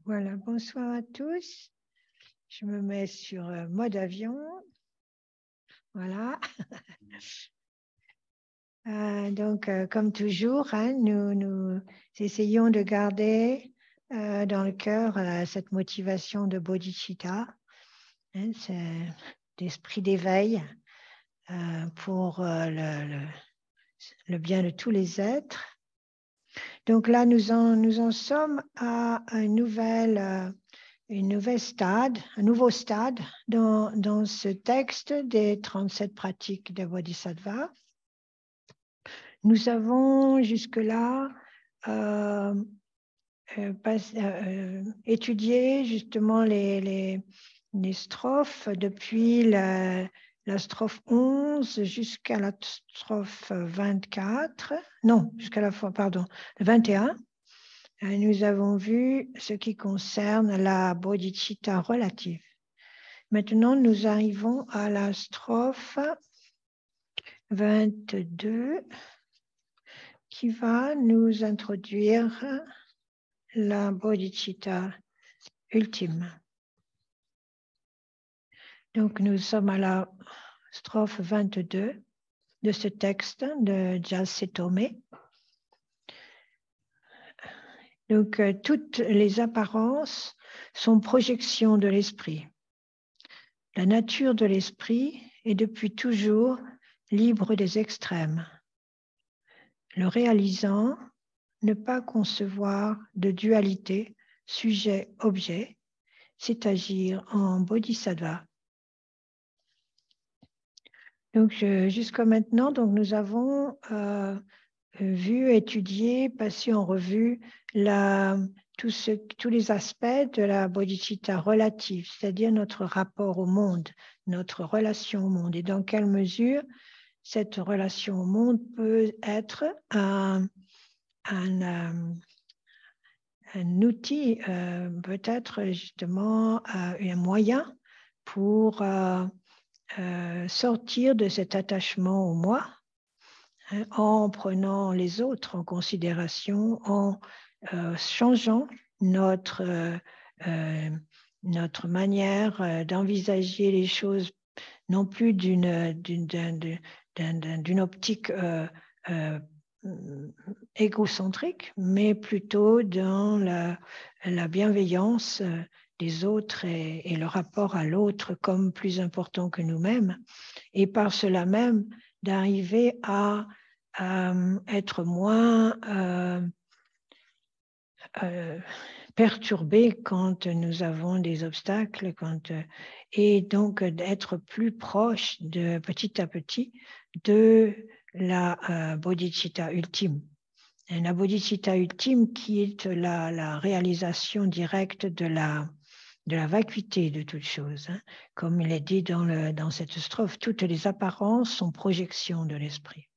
Voilà, bonsoir à tous. Je me mets sur mode avion. Voilà. Donc, comme toujours, hein, nous essayons de garder dans le cœur cette motivation de bodhicitta, hein, d'esprit d'éveil pour le bien de tous les êtres. Donc là, nous en sommes à un nouveau stade dans ce texte des 37 pratiques de Bodhisattva. Nous avons jusque-là étudié justement les strophes depuis la strophe 11 jusqu'à la strophe 24, non, jusqu'à la fois, pardon, 21. Nous avons vu ce qui concerne la bodhicitta relative. Maintenant, nous arrivons à la strophe 22 qui va nous introduire la bodhicitta ultime. Donc, nous sommes à la strophe 22 de ce texte de Gyaltsen Tome. Donc, toutes les apparences sont projections de l'esprit. La nature de l'esprit est depuis toujours libre des extrêmes. Le réalisant, ne pas concevoir de dualité sujet-objet, c'est agir en bodhisattva. Donc, jusqu'à maintenant, donc, nous avons vu, étudié, passé en revue tous les aspects de la bodhicitta relative, c'est-à-dire notre rapport au monde, notre relation au monde, et dans quelle mesure cette relation au monde peut être un outil, peut-être justement un moyen pour sortir de cet attachement au moi, hein, en prenant les autres en considération, en changeant notre manière d'envisager les choses, non plus d'une optique égocentrique, mais plutôt dans la bienveillance des autres et le rapport à l'autre comme plus important que nous-mêmes. Et par cela même, d'arriver à être moins perturbé quand nous avons des obstacles, et donc d'être plus proche petit à petit de la bodhicitta ultime. Et la bodhicitta ultime qui est la réalisation directe de la vacuité de toute chose. Hein. Comme il est dit dans cette strophe, toutes les apparences sont projections de l'esprit.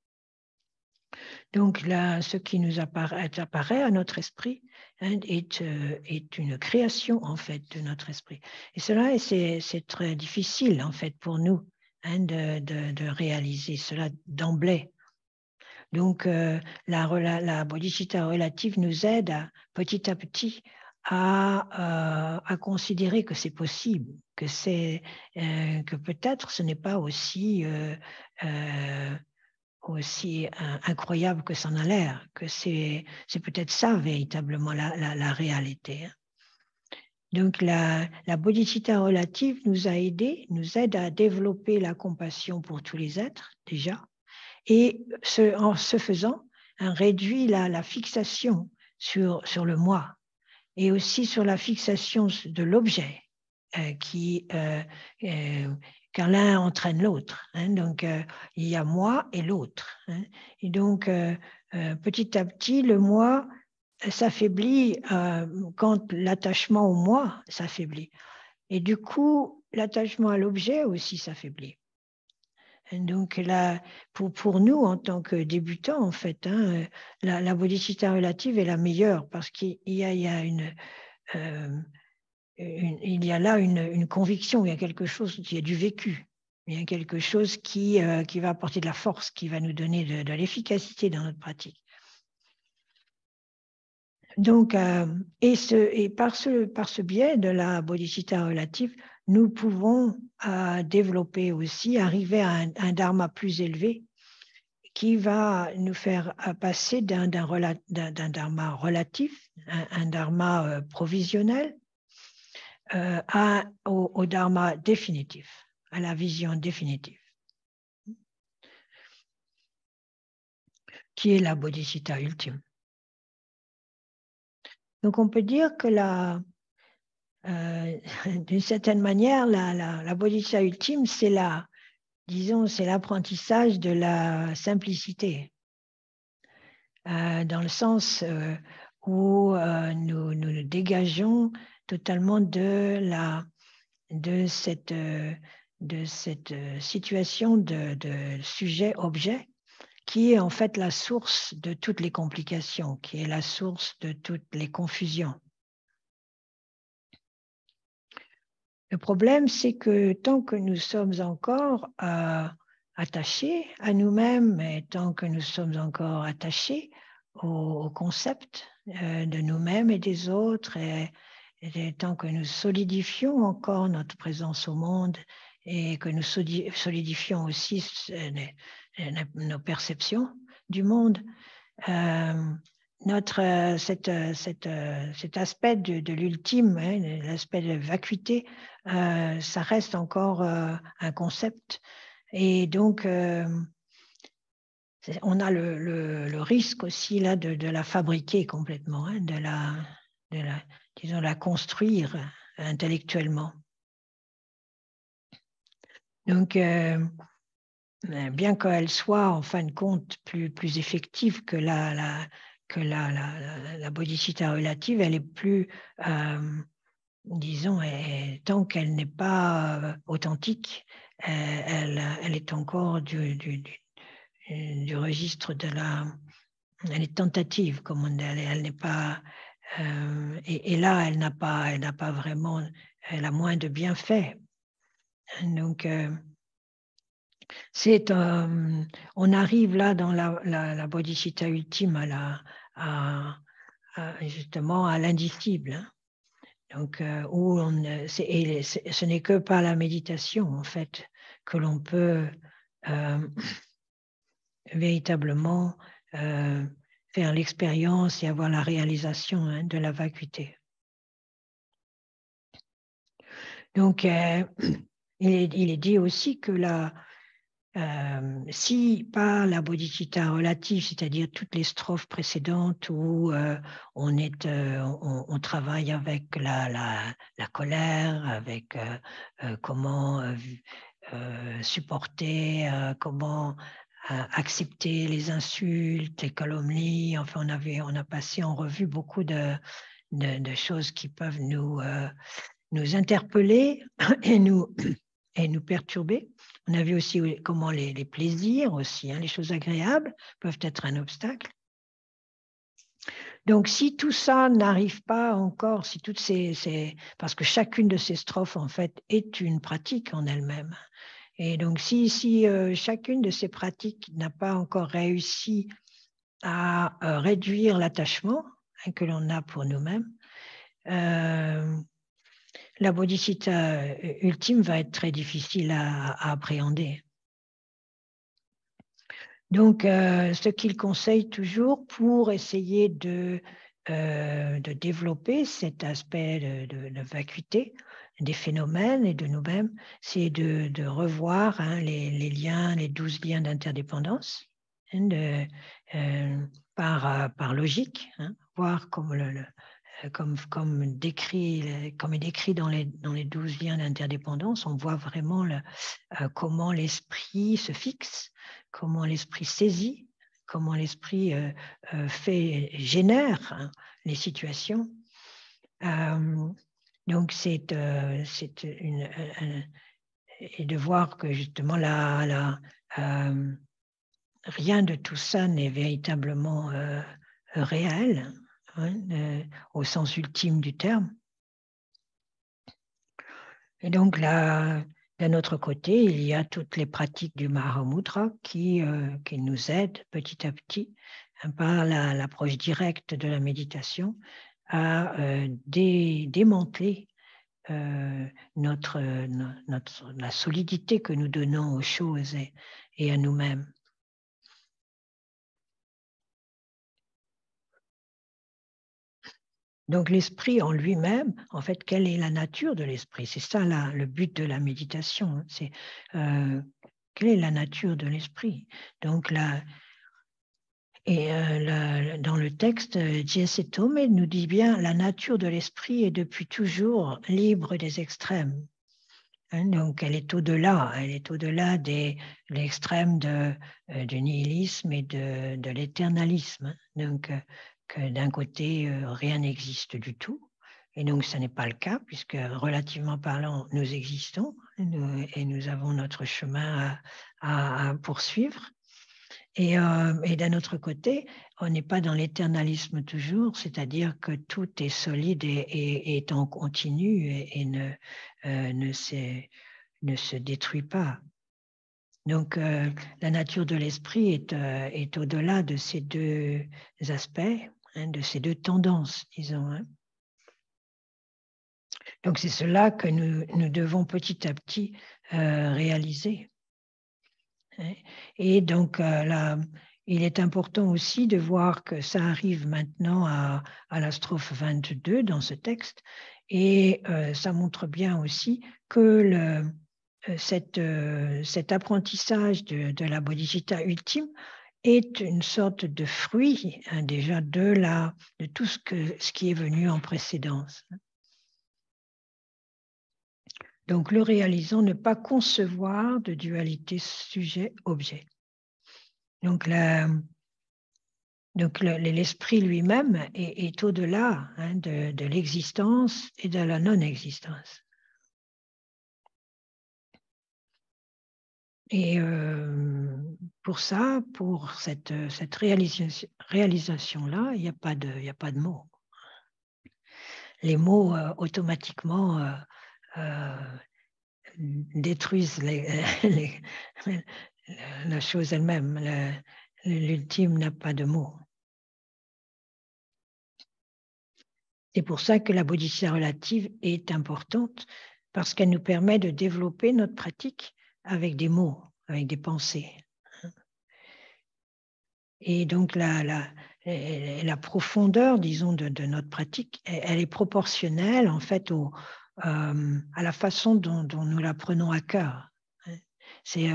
Donc là, ce qui nous apparaît à notre esprit, hein, est une création en fait de notre esprit. Et cela, c'est très difficile en fait pour nous, hein, de réaliser cela d'emblée. Donc la bodhicitta relative nous aide petit à petit à considérer que c'est possible, que peut-être ce n'est pas aussi incroyable que ça en a l'air, que c'est peut-être ça véritablement la réalité. Donc la bodhicitta relative nous aide à développer la compassion pour tous les êtres déjà, et en ce faisant, on réduit la fixation sur le moi, et aussi sur la fixation de l'objet car l'un entraîne l'autre. Hein, donc, il y a moi et l'autre. Hein, et donc, petit à petit, le moi s'affaiblit quand l'attachement au moi s'affaiblit. Et du coup, l'attachement à l'objet aussi s'affaiblit. Donc là, pour nous, en tant que débutants, en fait, hein, la bodhicitta relative est la meilleure parce qu'il y a là une conviction, il y a quelque chose, il y a du vécu, il y a quelque chose qui va apporter de la force, qui va nous donner de l'efficacité dans notre pratique. Donc, et par ce biais de la bodhicitta relative, nous pouvons développer aussi, arriver à un dharma plus élevé qui va nous faire passer d'un dharma relatif, un dharma provisionnel, au dharma définitif, à la vision définitive, qui est la bodhicitta ultime. Donc, on peut dire que d'une certaine manière, la bodhicitta ultime, c'est l'apprentissage de la simplicité, dans le sens où nous nous dégageons totalement de cette situation de sujet-objet, qui est en fait la source de toutes les complications, qui est la source de toutes les confusions. Le problème, c'est que tant que nous sommes encore attachés à nous-mêmes, et tant que nous sommes encore attachés au concept de nous-mêmes et des autres, et tant que nous solidifions encore notre présence au monde et que nous solidifions aussi nos perceptions du monde, cet aspect de l'ultime, l'aspect de vacuité, ça reste encore un concept. Et donc, on a le risque aussi là de la fabriquer complètement, disons, la construire intellectuellement. Donc, bien qu'elle soit en fin de compte plus effective que la bodhicitta relative, elle est plus, disons, tant qu'elle n'est pas authentique, elle est encore du registre elle est tentative, comme on dit, elle n'est pas, et là, elle n'a pas vraiment, elle a moins de bienfaits. Donc, on arrive là dans la bodhicitta ultime justement à l'indicible. Hein. Donc, où ce n'est que par la méditation, en fait, que l'on peut véritablement faire l'expérience et avoir la réalisation de la vacuité. Donc, il est dit aussi que si par la bodhicitta relative, c'est-à-dire toutes les strophes précédentes où on travaille avec la colère, avec comment supporter, comment accepter les insultes, les calomnies, enfin on a passé en revue beaucoup de choses qui peuvent nous interpeller et nous perturber. On a vu aussi comment les plaisirs aussi, les choses agréables peuvent être un obstacle. Donc, si tout ça n'arrive pas encore, si toutes parce que chacune de ces strophes, en fait, est une pratique en elle-même. Et donc, si chacune de ces pratiques n'a pas encore réussi à réduire l'attachement que l'on a pour nous-mêmes, la bodhicitta ultime va être très difficile à appréhender. Donc, ce qu'il conseille toujours pour essayer de développer cet aspect de vacuité des phénomènes et de nous-mêmes, c'est de revoir les liens, les 12 liens d'interdépendance, par logique, voir comme comme est décrit dans les 12 liens d'interdépendance, on voit vraiment comment l'esprit se fixe, comment l'esprit saisit, comment l'esprit génère les situations. Donc et de voir que justement rien de tout ça n'est véritablement réel, au sens ultime du terme. Et donc là, d'un autre côté, il y a toutes les pratiques du Mahamudra qui nous aident petit à petit par l'approche directe de la méditation, à démanteler la solidité que nous donnons aux choses et à nous-mêmes. Donc l'esprit en lui-même, en fait, quelle est la nature de l'esprit? C'est ça le but de la méditation. Hein. C'est quelle est la nature de l'esprit? Donc dans le texte, J.S. Thome nous dit bien la nature de l'esprit est depuis toujours libre des extrêmes. Hein, donc elle est au-delà de l'extrême du nihilisme et de l'éternalisme. Donc que d'un côté, rien n'existe du tout. Et donc, ce n'est pas le cas, puisque relativement parlant, nous existons et nous avons notre chemin à poursuivre. Et d'un autre côté, on n'est pas dans l'éternalisme toujours, c'est-à-dire que tout est solide et est en continu et ne se détruit pas. Donc, la nature de l'esprit est au-delà de ces deux aspects, hein, de ces deux tendances, disons. Hein. Donc, c'est cela que nous devons petit à petit réaliser. Hein. Et donc, il est important aussi de voir que ça arrive maintenant à la strophe 22 dans ce texte, et ça montre bien aussi que cet apprentissage de la bodhicitta ultime est une sorte de fruit hein, déjà de tout ce qui est venu en précédence. Donc, le réalisant, ne pas concevoir de dualité sujet-objet. Donc, l'esprit lui-même est au-delà hein, de l'existence et de la non-existence. Et pour cette réalisation-là, il n'y a pas de mots. Les mots automatiquement détruisent la chose elle-même. L'ultime n'a pas de mots. C'est pour ça que la bodhisattva relative est importante, parce qu'elle nous permet de développer notre pratique avec des mots, avec des pensées. Et donc la profondeur, disons, de notre pratique, elle est proportionnelle en fait à la façon dont nous la prenons à cœur. C'est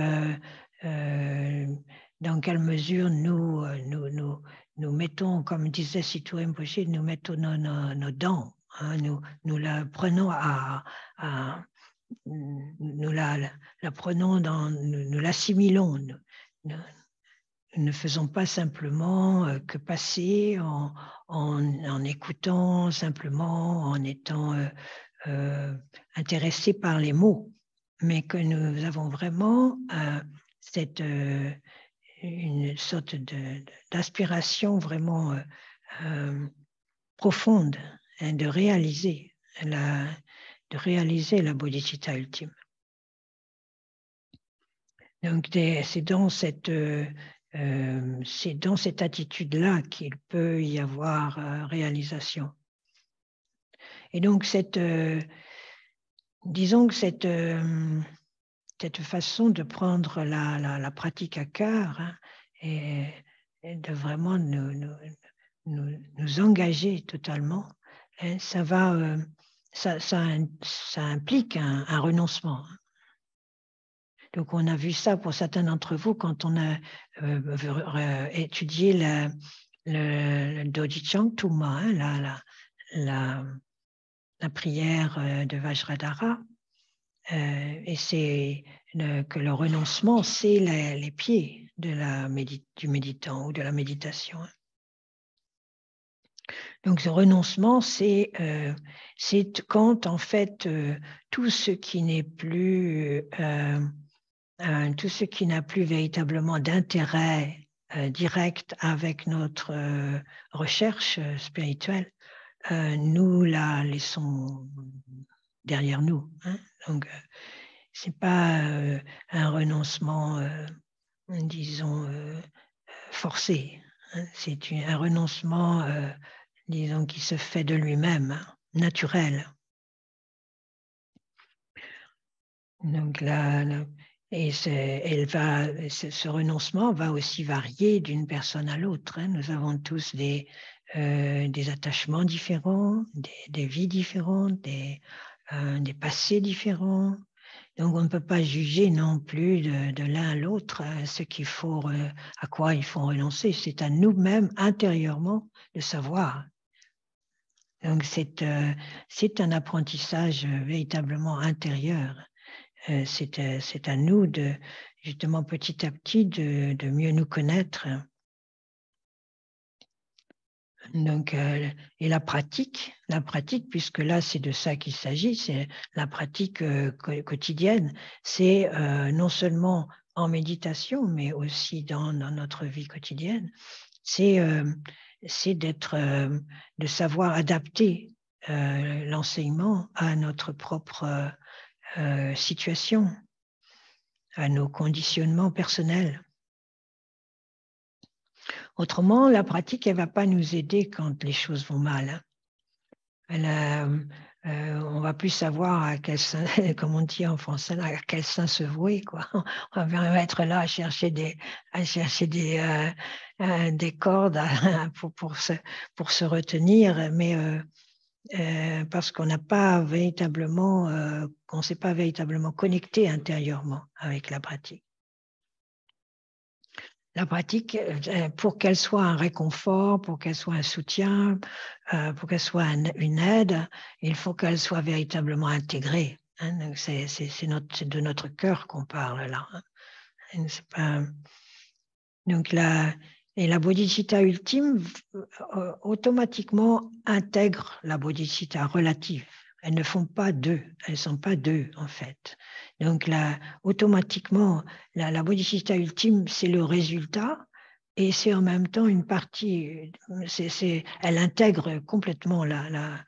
dans quelle mesure nous mettons, comme disait Situ Rinpoché, nous mettons nos dents, hein, nous la prenons nous la prenons nous l'assimilons. Nous ne faisons pas simplement que passer en écoutant simplement, en étant intéressés par les mots, mais que nous avons vraiment une sorte d'aspiration vraiment profonde hein, de réaliser la bodhicitta ultime. Donc c'est dans cette attitude-là qu'il peut y avoir réalisation. Et donc disons que cette façon de prendre la pratique à cœur hein, et de vraiment nous engager totalement, hein, ça implique un renoncement. Donc, on a vu ça pour certains d'entre vous quand on a étudié le Dojicang Tuma, hein, la prière de Vajradhara. Et c'est que le renoncement, c'est les pieds du méditant ou de la méditation. Donc, ce renoncement, c'est quand, en fait, tout ce qui n'est plus... tout ce qui n'a plus véritablement d'intérêt direct avec notre recherche spirituelle, nous la laissons derrière nous. Hein. Donc, ce n'est pas un renoncement, disons, forcé. C'est un renoncement, disons, qui se fait de lui-même, naturel. Donc et ce renoncement va aussi varier d'une personne à l'autre. Nous avons tous des attachements différents, des vies différentes, des passés différents. Donc on ne peut pas juger non plus de l'un à l'autre ce qu'il faut, à quoi il faut renoncer. C'est à nous-mêmes intérieurement de savoir. Donc c'est un apprentissage véritablement intérieur. C'est à nous de, justement, petit à petit, de mieux nous connaître. Donc, et la pratique, puisque là, c'est de ça qu'il s'agit, c'est la pratique quotidienne, c'est non seulement en méditation, mais aussi dans notre vie quotidienne, c'est de savoir adapter l'enseignement à notre propre situation, à nos conditionnements personnels. Autrement, la pratique, elle ne va pas nous aider quand les choses vont mal. On va plus savoir à quel sein, comme on dit en français, à quel sein se vouer, quoi. On va être là à chercher des cordes pour se retenir, mais parce qu'on n'a pas véritablement, qu'on s'est pas véritablement connecté intérieurement avec la pratique. La pratique, pour qu'elle soit un réconfort, pour qu'elle soit un soutien, pour qu'elle soit une aide, il faut qu'elle soit véritablement intégrée. Donc c'est de notre cœur qu'on parle là. C'est pas... Donc la bodhicitta ultime automatiquement intègre la bodhicitta relative. Elles ne font pas deux, elles ne sont pas deux en fait. Donc automatiquement, la bodhicitta ultime, c'est le résultat et c'est en même temps une partie, elle intègre complètement la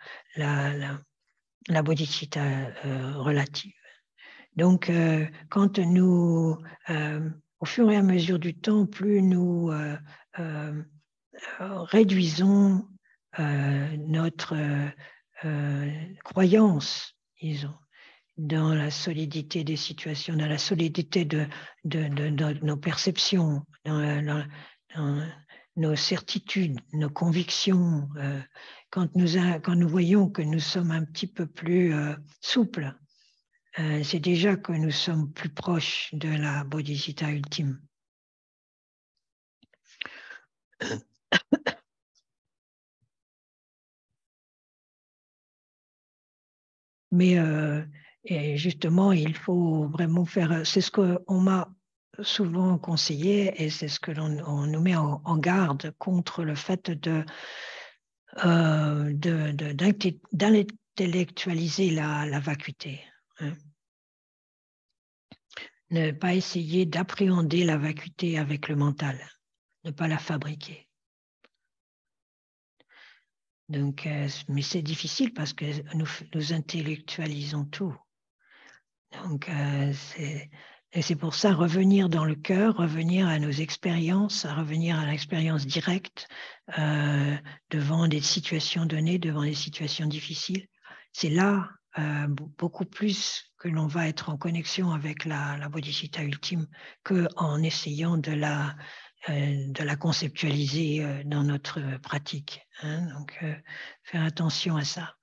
bodhicitta relative. Donc, quand nous, au fur et à mesure du temps, plus nous réduisons notre croyance, disons, dans la solidité des situations, dans la solidité de nos perceptions, dans nos certitudes, nos convictions, quand nous voyons que nous sommes un petit peu plus souples, c'est déjà que nous sommes plus proches de la bodhicitta ultime. Mais et justement, il faut vraiment faire. C'est ce qu'on m'a souvent conseillé et c'est ce que on nous met en garde contre le fait d'intellectualiser la vacuité. Hein. Ne pas essayer d'appréhender la vacuité avec le mental, ne pas la fabriquer. Donc, mais c'est difficile parce que nous intellectualisons tout. Donc, c'est pour ça revenir dans le cœur, revenir à nos expériences, revenir à l'expérience directe devant des situations données, devant des situations difficiles. C'est là beaucoup plus que l'on va être en connexion avec la bodhicitta ultime qu'en essayant de la conceptualiser dans notre pratique. Hein. Donc, faire attention à ça.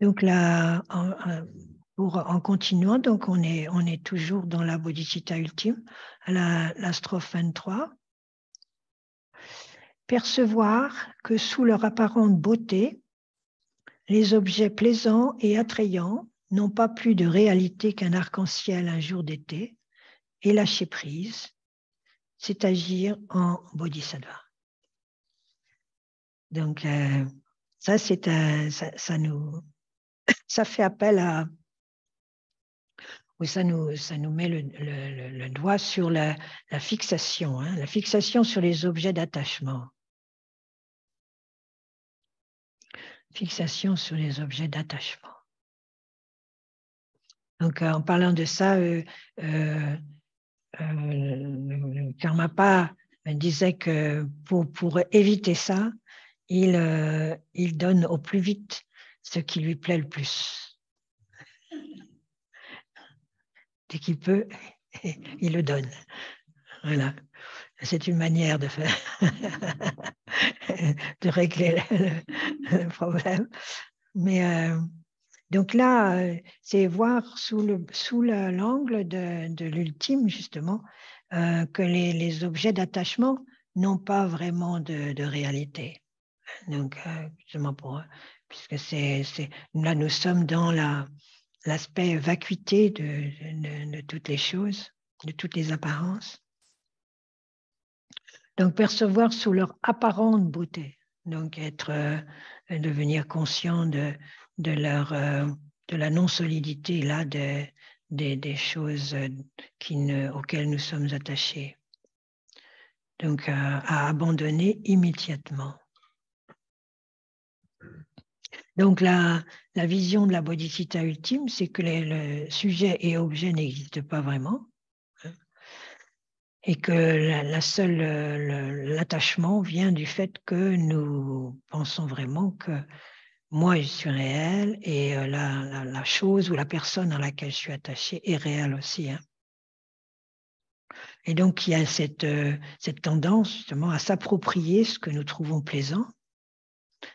Donc là, en continuant, donc on est toujours dans la bodhicitta ultime, à la strophe 23. Percevoir que sous leur apparente beauté, les objets plaisants et attrayants n'ont pas plus de réalité qu'un arc-en-ciel un jour d'été, et lâcher prise, c'est agir en bodhisattva. Donc, ça, ça fait appel à... Ça nous met le doigt sur la fixation, hein, la fixation sur les objets d'attachement. Fixation sur les objets d'attachement. Donc, en parlant de ça, Karmapa disait que pour éviter ça, il donne au plus vite ce qui lui plaît le plus. Dès qu'il peut, il le donne. Voilà. C'est une manière de faire, de régler le problème. Mais donc là, c'est voir sous l'angle de l'ultime, justement, que les objets d'attachement n'ont pas vraiment de réalité. Donc, justement, puisque là, nous sommes dans l'aspect vacuité de toutes les choses, de toutes les apparences. Donc, percevoir sous leur apparente beauté. Donc, devenir conscient de la non-solidité là des choses auxquelles nous sommes attachés. Donc, à abandonner immédiatement. Donc, la vision de la bodhisattva ultime, c'est que le sujet et objet n'existent pas vraiment, hein, et que l'attachement vient du fait que nous pensons vraiment que moi, je suis réel et la chose ou la personne à laquelle je suis attachée est réelle aussi. Hein. Et donc, il y a cette tendance justement à s'approprier ce que nous trouvons plaisant,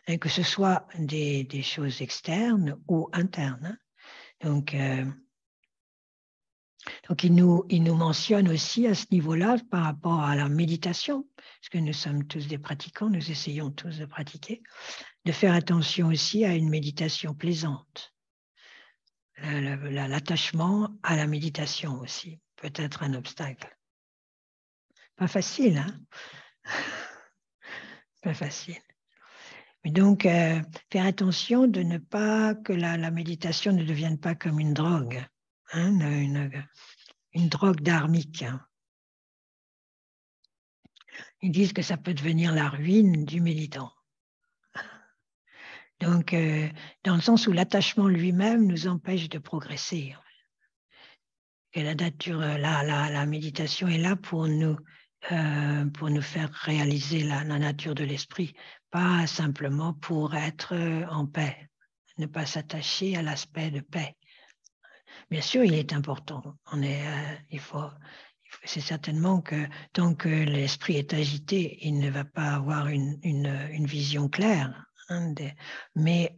hein, que ce soit des choses externes ou internes. Hein. Donc il nous mentionne aussi à ce niveau-là par rapport à la méditation, parce que nous sommes tous des pratiquants, nous essayons tous de pratiquer, de faire attention aussi à une méditation plaisante. L'attachement à la méditation aussi peut être un obstacle. Pas facile, hein? Pas facile. Mais donc, faire attention de ne pas que la méditation ne devienne pas comme une drogue, hein, une drogue dharmique. Hein. Ils disent que ça peut devenir la ruine du méditant. Donc, dans le sens où l'attachement lui-même nous empêche de progresser. Et la nature, la méditation est là pour nous faire réaliser la nature de l'esprit, pas simplement pour être en paix, ne pas s'attacher à l'aspect de paix. Bien sûr, il est important. C'est certainement que tant que l'esprit est agité, il ne va pas avoir une vision claire, hein, mais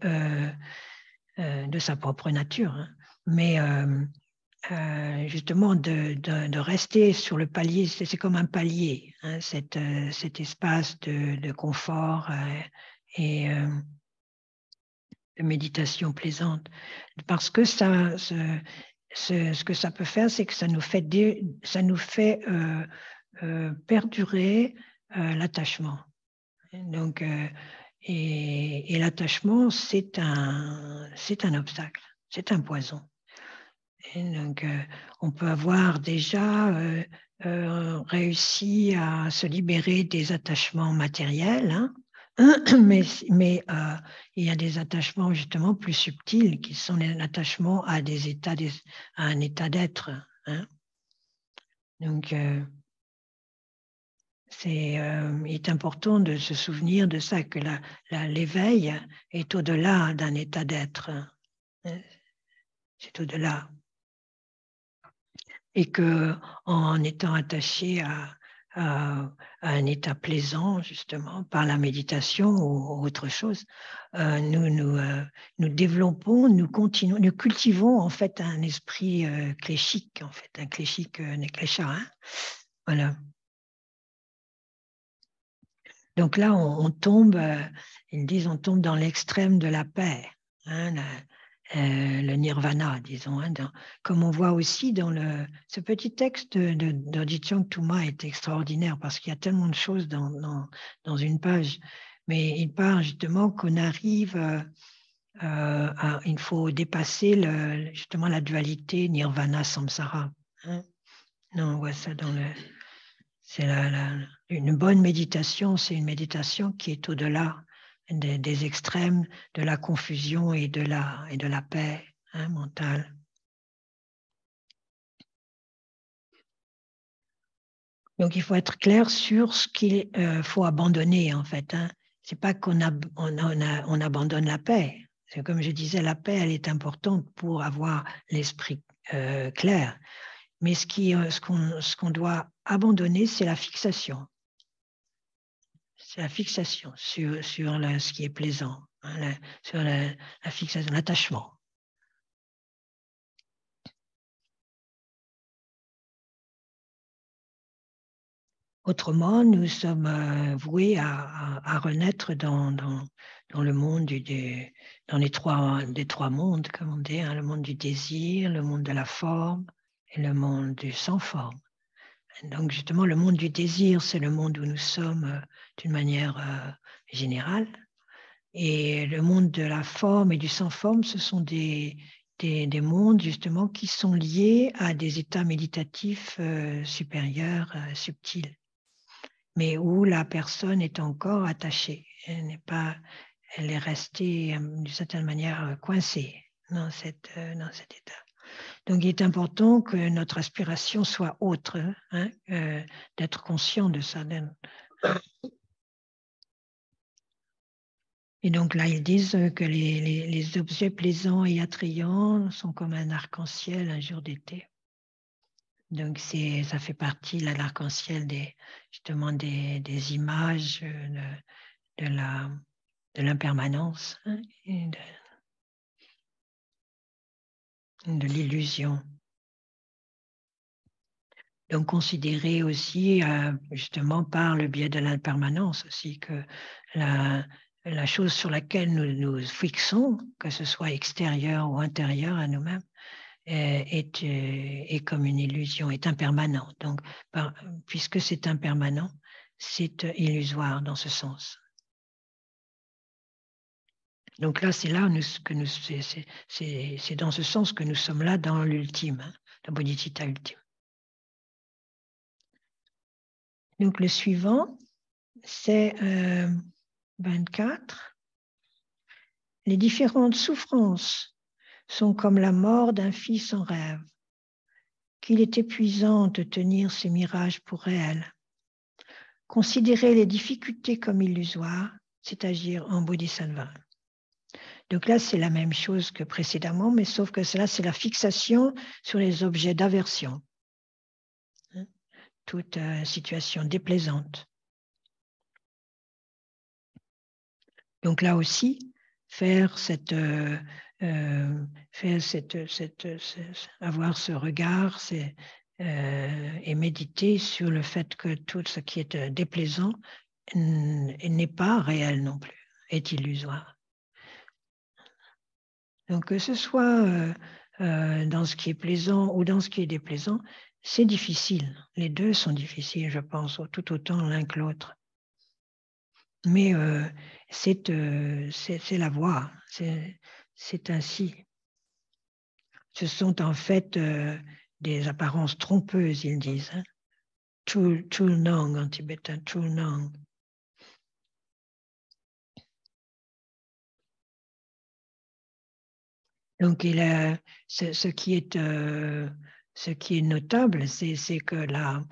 de sa propre nature. Hein. Mais justement, de rester sur le palier, c'est comme un palier, hein, cet espace de confort et de méditation plaisante. Parce que ce que ça peut faire, c'est que ça nous fait perdurer l'attachement. Donc, et l'attachement, c'est un obstacle, c'est un poison. Et donc, on peut avoir déjà réussi à se libérer des attachements matériels, hein, mais il y a des attachements justement plus subtils qui sont l'attachement à à un état d'être. Hein. Donc, il est important de se souvenir de ça, que l'éveil est au-delà d'un état d'être. Hein. C'est au-delà. Et qu'en étant attaché à un état plaisant, justement, par la méditation ou autre chose, nous développons, nous cultivons en fait un esprit kléshique, en fait, un kléshique néklésha. Hein. Voilà. Donc là, on tombe, ils disent, on tombe dans l'extrême de la paix. Hein, le nirvana, disons. Hein, comme on voit aussi dans ce petit texte de Dichang Tuma est extraordinaire parce qu'il y a tellement de choses dans une page. Mais il parle justement qu'on arrive il faut dépasser justement la dualité nirvana-samsara. Hein. Non, on voit ça c'est une bonne méditation, c'est une méditation qui est au-delà des extrêmes, de la confusion et de la paix, hein, mentale. Donc, il faut être clair sur ce qu'il faut abandonner, en fait. Hein. Ce n'est pas qu'on on abandonne la paix. Comme je disais, la paix, elle est importante pour avoir l'esprit clair. Mais ce qu'on doit abandonner, c'est la fixation. C'est la fixation sur ce qui est plaisant, hein, sur la fixation, l'attachement. Autrement, nous sommes voués à renaître dans le monde dans les trois mondes, comme on dit, hein, le monde du désir, le monde de la forme et le monde du sans forme. Donc justement, le monde du désir, c'est le monde où nous sommes d'une manière générale. Et le monde de la forme et du sans forme, ce sont des mondes justement qui sont liés à des états méditatifs supérieurs, subtils, mais où la personne est encore attachée. Elle est restée d'une certaine manière coincée dans cet état. Donc, il est important que notre aspiration soit autre, hein, d'être conscient de ça. Et donc là, ils disent que les objets plaisants et attrayants sont comme un arc-en-ciel un jour d'été. Donc ça fait partie de l'arc-en-ciel justement des images de l'impermanence, hein, et de l'illusion. Donc considérer aussi justement par le biais de l'impermanence aussi que la chose sur laquelle nous nous fixons, que ce soit extérieur ou intérieur à nous-mêmes, est comme une illusion, est impermanent. Donc, puisque c'est impermanent, c'est illusoire dans ce sens. Donc là, c'est dans ce sens que nous sommes là dans l'ultime, hein, la bodhicitta ultime. Donc le suivant, c'est 24. Les différentes souffrances sont comme la mort d'un fils en rêve, qu'il est épuisant de tenir ces mirages pour réels. Considérer les difficultés comme illusoires, c'est agir en bodhisattva. Donc là, c'est la même chose que précédemment, mais sauf que cela, c'est la fixation sur les objets d'aversion. Toute situation déplaisante. Donc là aussi, avoir ce regard et méditer sur le fait que tout ce qui est déplaisant n'est pas réel non plus, est illusoire. Donc que ce soit dans ce qui est plaisant ou dans ce qui est déplaisant, c'est difficile. Les deux sont difficiles, je pense, tout autant l'un que l'autre. Mais c'est la voie, c'est ainsi. Ce sont en fait des apparences trompeuses, ils disent. Hein. Tulnang en tibétain, tulnang. Donc ce qui est notable, c'est que là,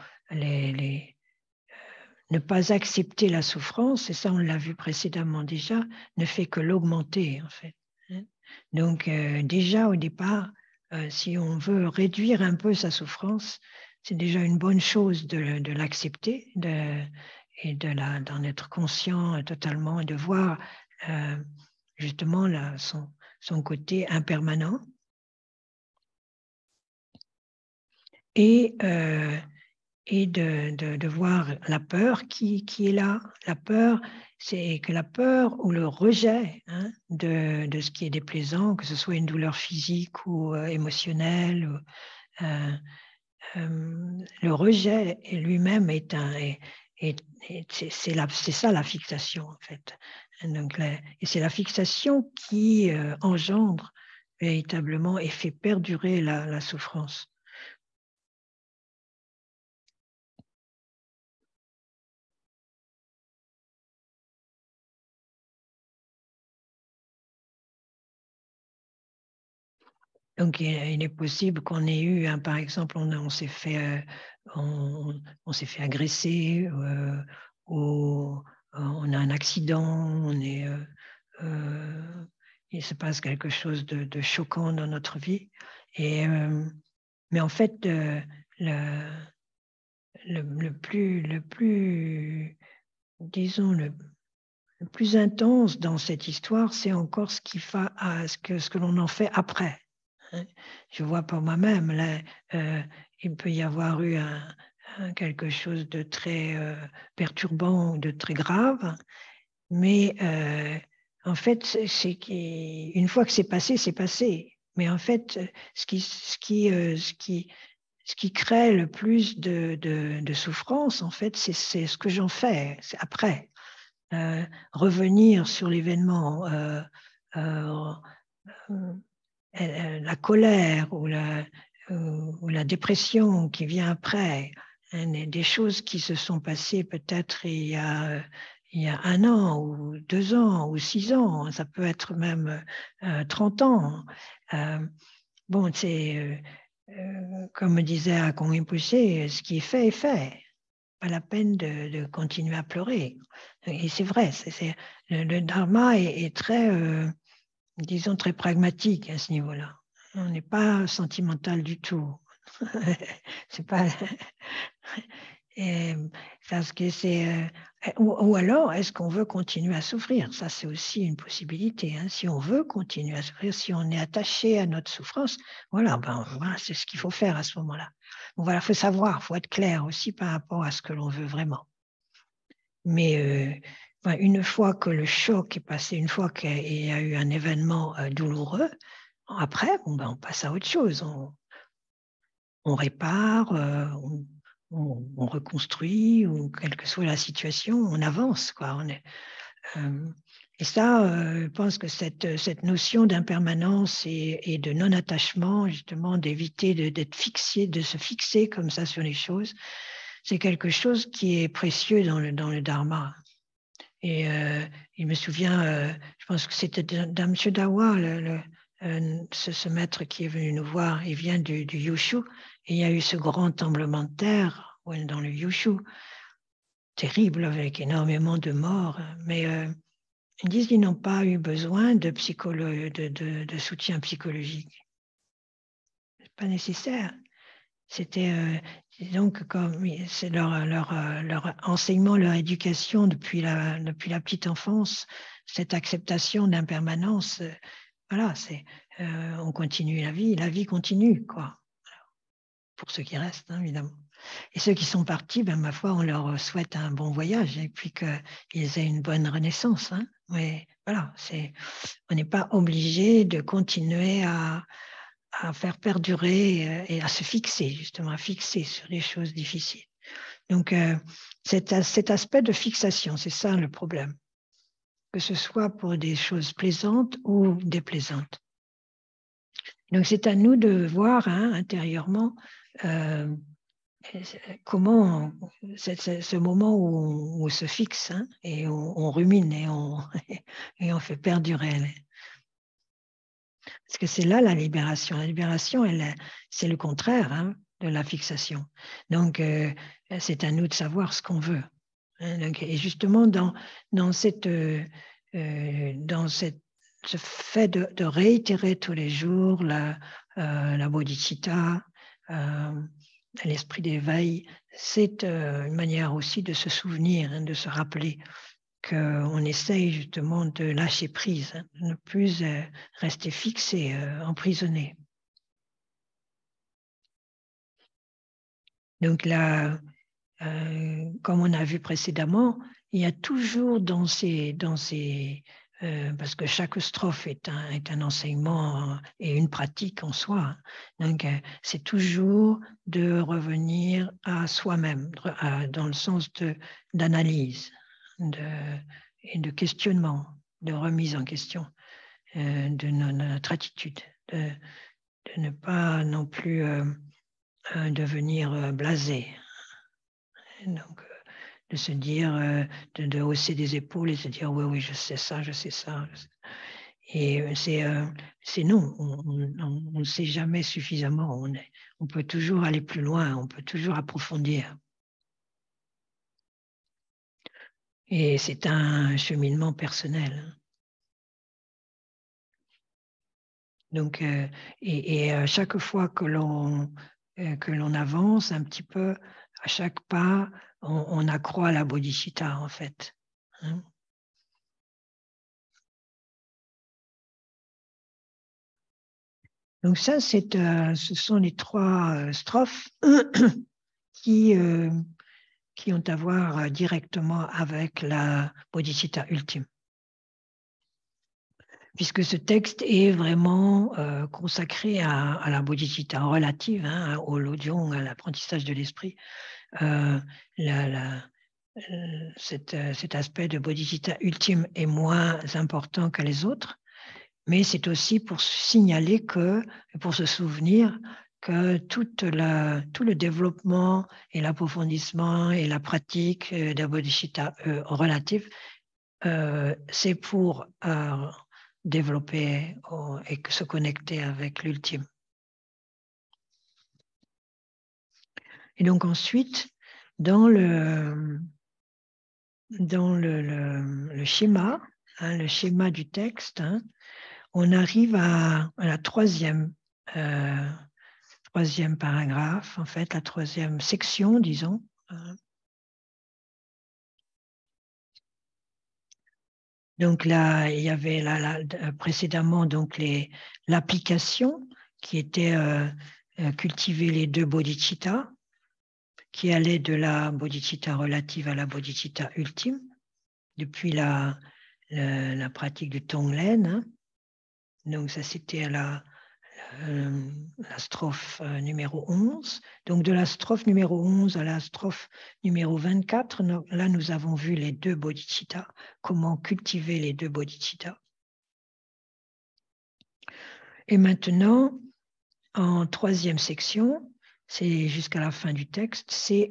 ne pas accepter la souffrance, et ça on l'a vu précédemment déjà, ne fait que l'augmenter en fait. Hein. Donc déjà au départ, si on veut réduire un peu sa souffrance, c'est déjà une bonne chose de l'accepter et d'en être conscient totalement et de voir justement son côté impermanent. Et de voir la peur qui est là. La peur, c'est que la peur ou le rejet, hein, de ce qui est déplaisant, que ce soit une douleur physique ou émotionnelle, le rejet lui-même c'est ça la fixation en fait. Donc, et c'est la fixation qui engendre véritablement et fait perdurer la souffrance. Donc, il est possible qu'on ait eu, par exemple, on s'est fait agresser, ou on a un accident, il se passe quelque chose de choquant dans notre vie. Mais en fait, le plus, disons, le plus intense dans cette histoire, c'est encore ce que l'on en fait après. Hein. Je vois pour moi-même, là, il peut y avoir eu quelque chose de très perturbant ou de très grave, mais en fait, une fois que c'est passé, c'est passé. Mais en fait, ce qui crée le plus de souffrance, en fait, c'est ce que j'en fais, c'est après. Revenir sur l'événement, euh, la colère ou la dépression qui vient après, hein, des choses qui se sont passées peut-être il y a 1 an ou 2 ans ou 6 ans, ça peut être même 30 ans. Bon, c'est comme disait Akon Poussé, ce qui est fait est fait. Pas la peine de continuer à pleurer. Et c'est vrai, le dharma est très, disons, très pragmatique à ce niveau-là. On n'est pas sentimental du tout. C'est pas. Et, parce que ou alors, est-ce qu'on veut continuer à souffrir? Ça, c'est aussi une possibilité. Hein. Si on veut continuer à souffrir, si on est attaché à notre souffrance, voilà, c'est ce qu'il faut faire à ce moment-là. Bon, voilà, il faut savoir, il faut être clair aussi par rapport à ce que l'on veut vraiment. Mais une fois que le choc est passé, une fois qu'il y a eu un événement douloureux, après, on passe à autre chose. On répare, on reconstruit, ou quelle que soit la situation, on avance, quoi. Et ça, je pense que cette notion d'impermanence et de non-attachement, justement, d'éviter d'être fixé, de se fixer comme ça sur les choses, c'est quelque chose qui est précieux dans le dharma. Et il me souvient, je pense que c'était M. Dawa, ce maître qui est venu nous voir, il vient du Yushu, et il y a eu ce grand tremblement de terre dans le Yushu, terrible, avec énormément de morts. Mais ils disent qu'ils n'ont pas eu besoin de soutien psychologique. C'est pas nécessaire. C'était donc comme c'est leur enseignement, leur éducation depuis la petite enfance, cette acceptation d'impermanence. Voilà, on continue la vie continue, quoi. Pour ceux qui restent, hein, évidemment. Et ceux qui sont partis, ma foi, on leur souhaite un bon voyage et puis qu'ils aient une bonne renaissance. Hein. Mais voilà, on n'est pas obligé de continuer à faire perdurer et à se fixer, justement, à fixer sur les choses difficiles. Donc, cet aspect de fixation, c'est ça le problème, que ce soit pour des choses plaisantes ou déplaisantes. Donc, c'est à nous de voir intérieurement comment ce moment où on se fixe et on rumine et et on fait perdurer. Parce que c'est là la libération. La libération, c'est le contraire de la fixation. Donc, c'est à nous de savoir ce qu'on veut. Donc, et justement, dans ce fait de réitérer tous les jours la bodhicitta, l'esprit d'éveil, c'est une manière aussi de se souvenir, de se rappeler qu'on essaye justement de lâcher prise, de ne plus rester fixé, emprisonné. Donc là, comme on a vu précédemment, il y a toujours parce que chaque strophe est un enseignement et une pratique en soi. Donc, c'est toujours de revenir à soi-même, dans le sens d'analyse et de questionnement, de remise en question de notre attitude, de ne pas non plus devenir blasé. Donc, de se dire, de hausser des épaules et se dire oui, je sais ça, je sais ça. Et c'est non, on ne sait jamais suffisamment. On peut toujours aller plus loin, on peut toujours approfondir. Et c'est un cheminement personnel. Donc, et à chaque fois que l'on avance un petit peu, à chaque pas, on accroît la bodhicitta, en fait. Hein. Donc ça, ce sont les 3 strophes qui ont à voir directement avec la bodhicitta ultime. Puisque ce texte est vraiment consacré à la bodhicitta relative, hein, au Lojong, à l'apprentissage de l'esprit. Cet aspect de bodhicitta ultime est moins important que les autres, mais c'est aussi pour signaler pour se souvenir que tout le développement et l'approfondissement et la pratique de la bodhicitta relative, c'est pour développer et se connecter avec l'ultime. Et donc ensuite, dans le schéma, hein, le schéma du texte, hein, on arrive à la troisième paragraphe, en fait, la troisième section, disons. Donc là, il y avait précédemment donc l'application qui était cultiver les 2 bodhicittas, qui allait de la bodhicitta relative à la bodhicitta ultime, depuis la pratique du Tonglen. Hein. Donc ça, c'était la strophe numéro 11. Donc de la strophe numéro 11 à la strophe numéro 24, là nous avons vu les 2 bodhicittas, comment cultiver les 2 bodhicittas. Et maintenant, en 3e section, c'est jusqu'à la fin du texte, c'est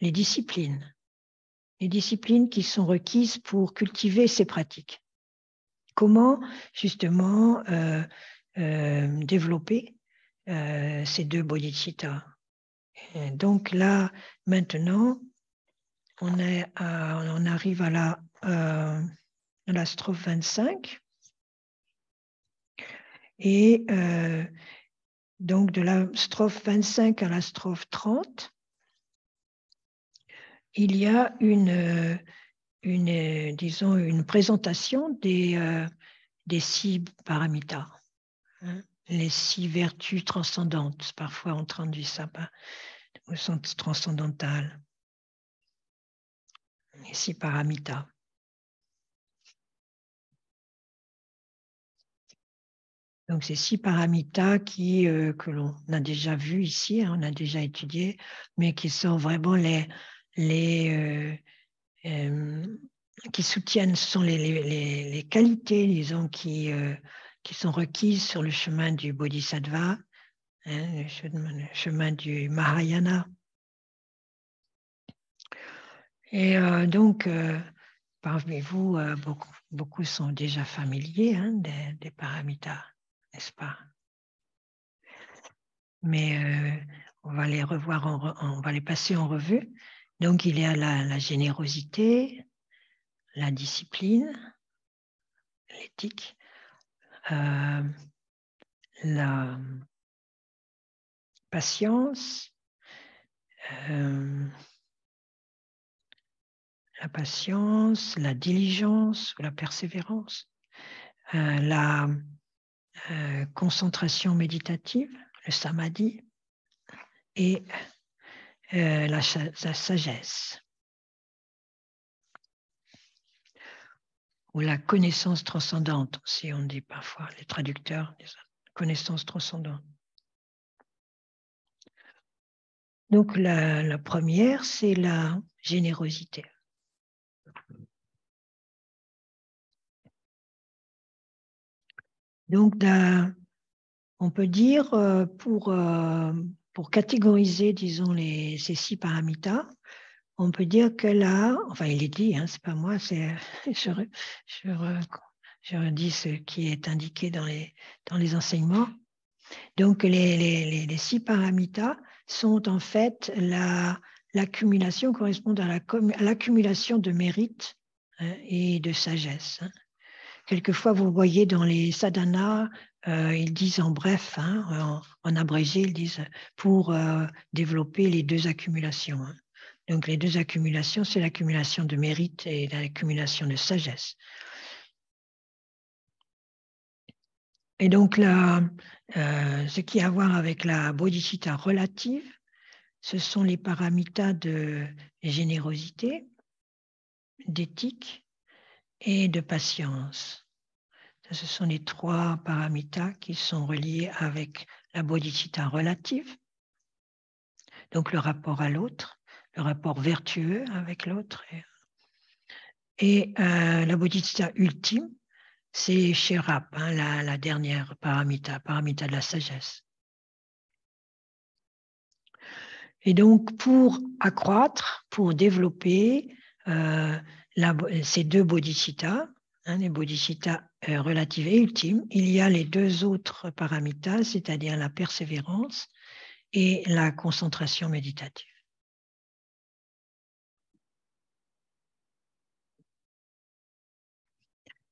les disciplines. Les disciplines qui sont requises pour cultiver ces pratiques. Comment justement développer ces 2 bodhicittas. Et donc là, maintenant, on arrive à la strophe 25. Et donc de la strophe 25 à la strophe 30, il y a disons, une présentation des 6 paramitas, hein, les 6 vertus transcendantes. Parfois, on traduit ça au sens transcendantal. Les 6 paramitas. Donc, ces 6 paramitas que l'on a déjà vus ici, hein, on a déjà étudié, mais qui sont vraiment qui soutiennent, ce sont les qualités, disons, qui sont requises sur le chemin du Bodhisattva, hein, le chemin du Mahayana. Et donc, parmi vous, beaucoup sont déjà familiers, hein, des paramitas, n'est-ce pas? Mais on va les revoir, on va les passer en revue. Donc, il y a la générosité, la discipline, l'éthique, la patience, la diligence ou la persévérance, la concentration méditative, le samadhi, et la sagesse, ou la connaissance transcendante, si on dit parfois, les traducteurs disent connaissance transcendante. Donc la première, c'est la générosité. Donc on peut dire pour catégoriser, disons, ces 6 paramitas, on peut dire que là, enfin il est dit, hein, c'est pas moi, je Je redis ce qui est indiqué dans les enseignements. Donc, les 6 paramitas sont en fait l'accumulation, correspondent à l'accumulation de mérite, hein, et de sagesse. Hein. Quelquefois, vous voyez dans les sadhanas, ils disent en bref, hein, en abrégé, ils disent pour développer les 2 accumulations. Hein. Donc, les 2 accumulations, c'est l'accumulation de mérite et l'accumulation de sagesse. Et donc, ce qui a à voir avec la bodhicitta relative, ce sont les paramitas de générosité, d'éthique et de patience. Ce sont les 3 paramitas qui sont reliés avec la bodhicitta relative, donc le rapport à l'autre, le rapport vertueux avec l'autre. Et la bodhicitta ultime, c'est Sherap, hein, la dernière paramita de la sagesse. Et donc, pour accroître, pour développer ces 2 bodhicittas, hein, les bodhicittas relatives et ultimes, il y a les 2 autres paramitas, c'est-à-dire la persévérance et la concentration méditative.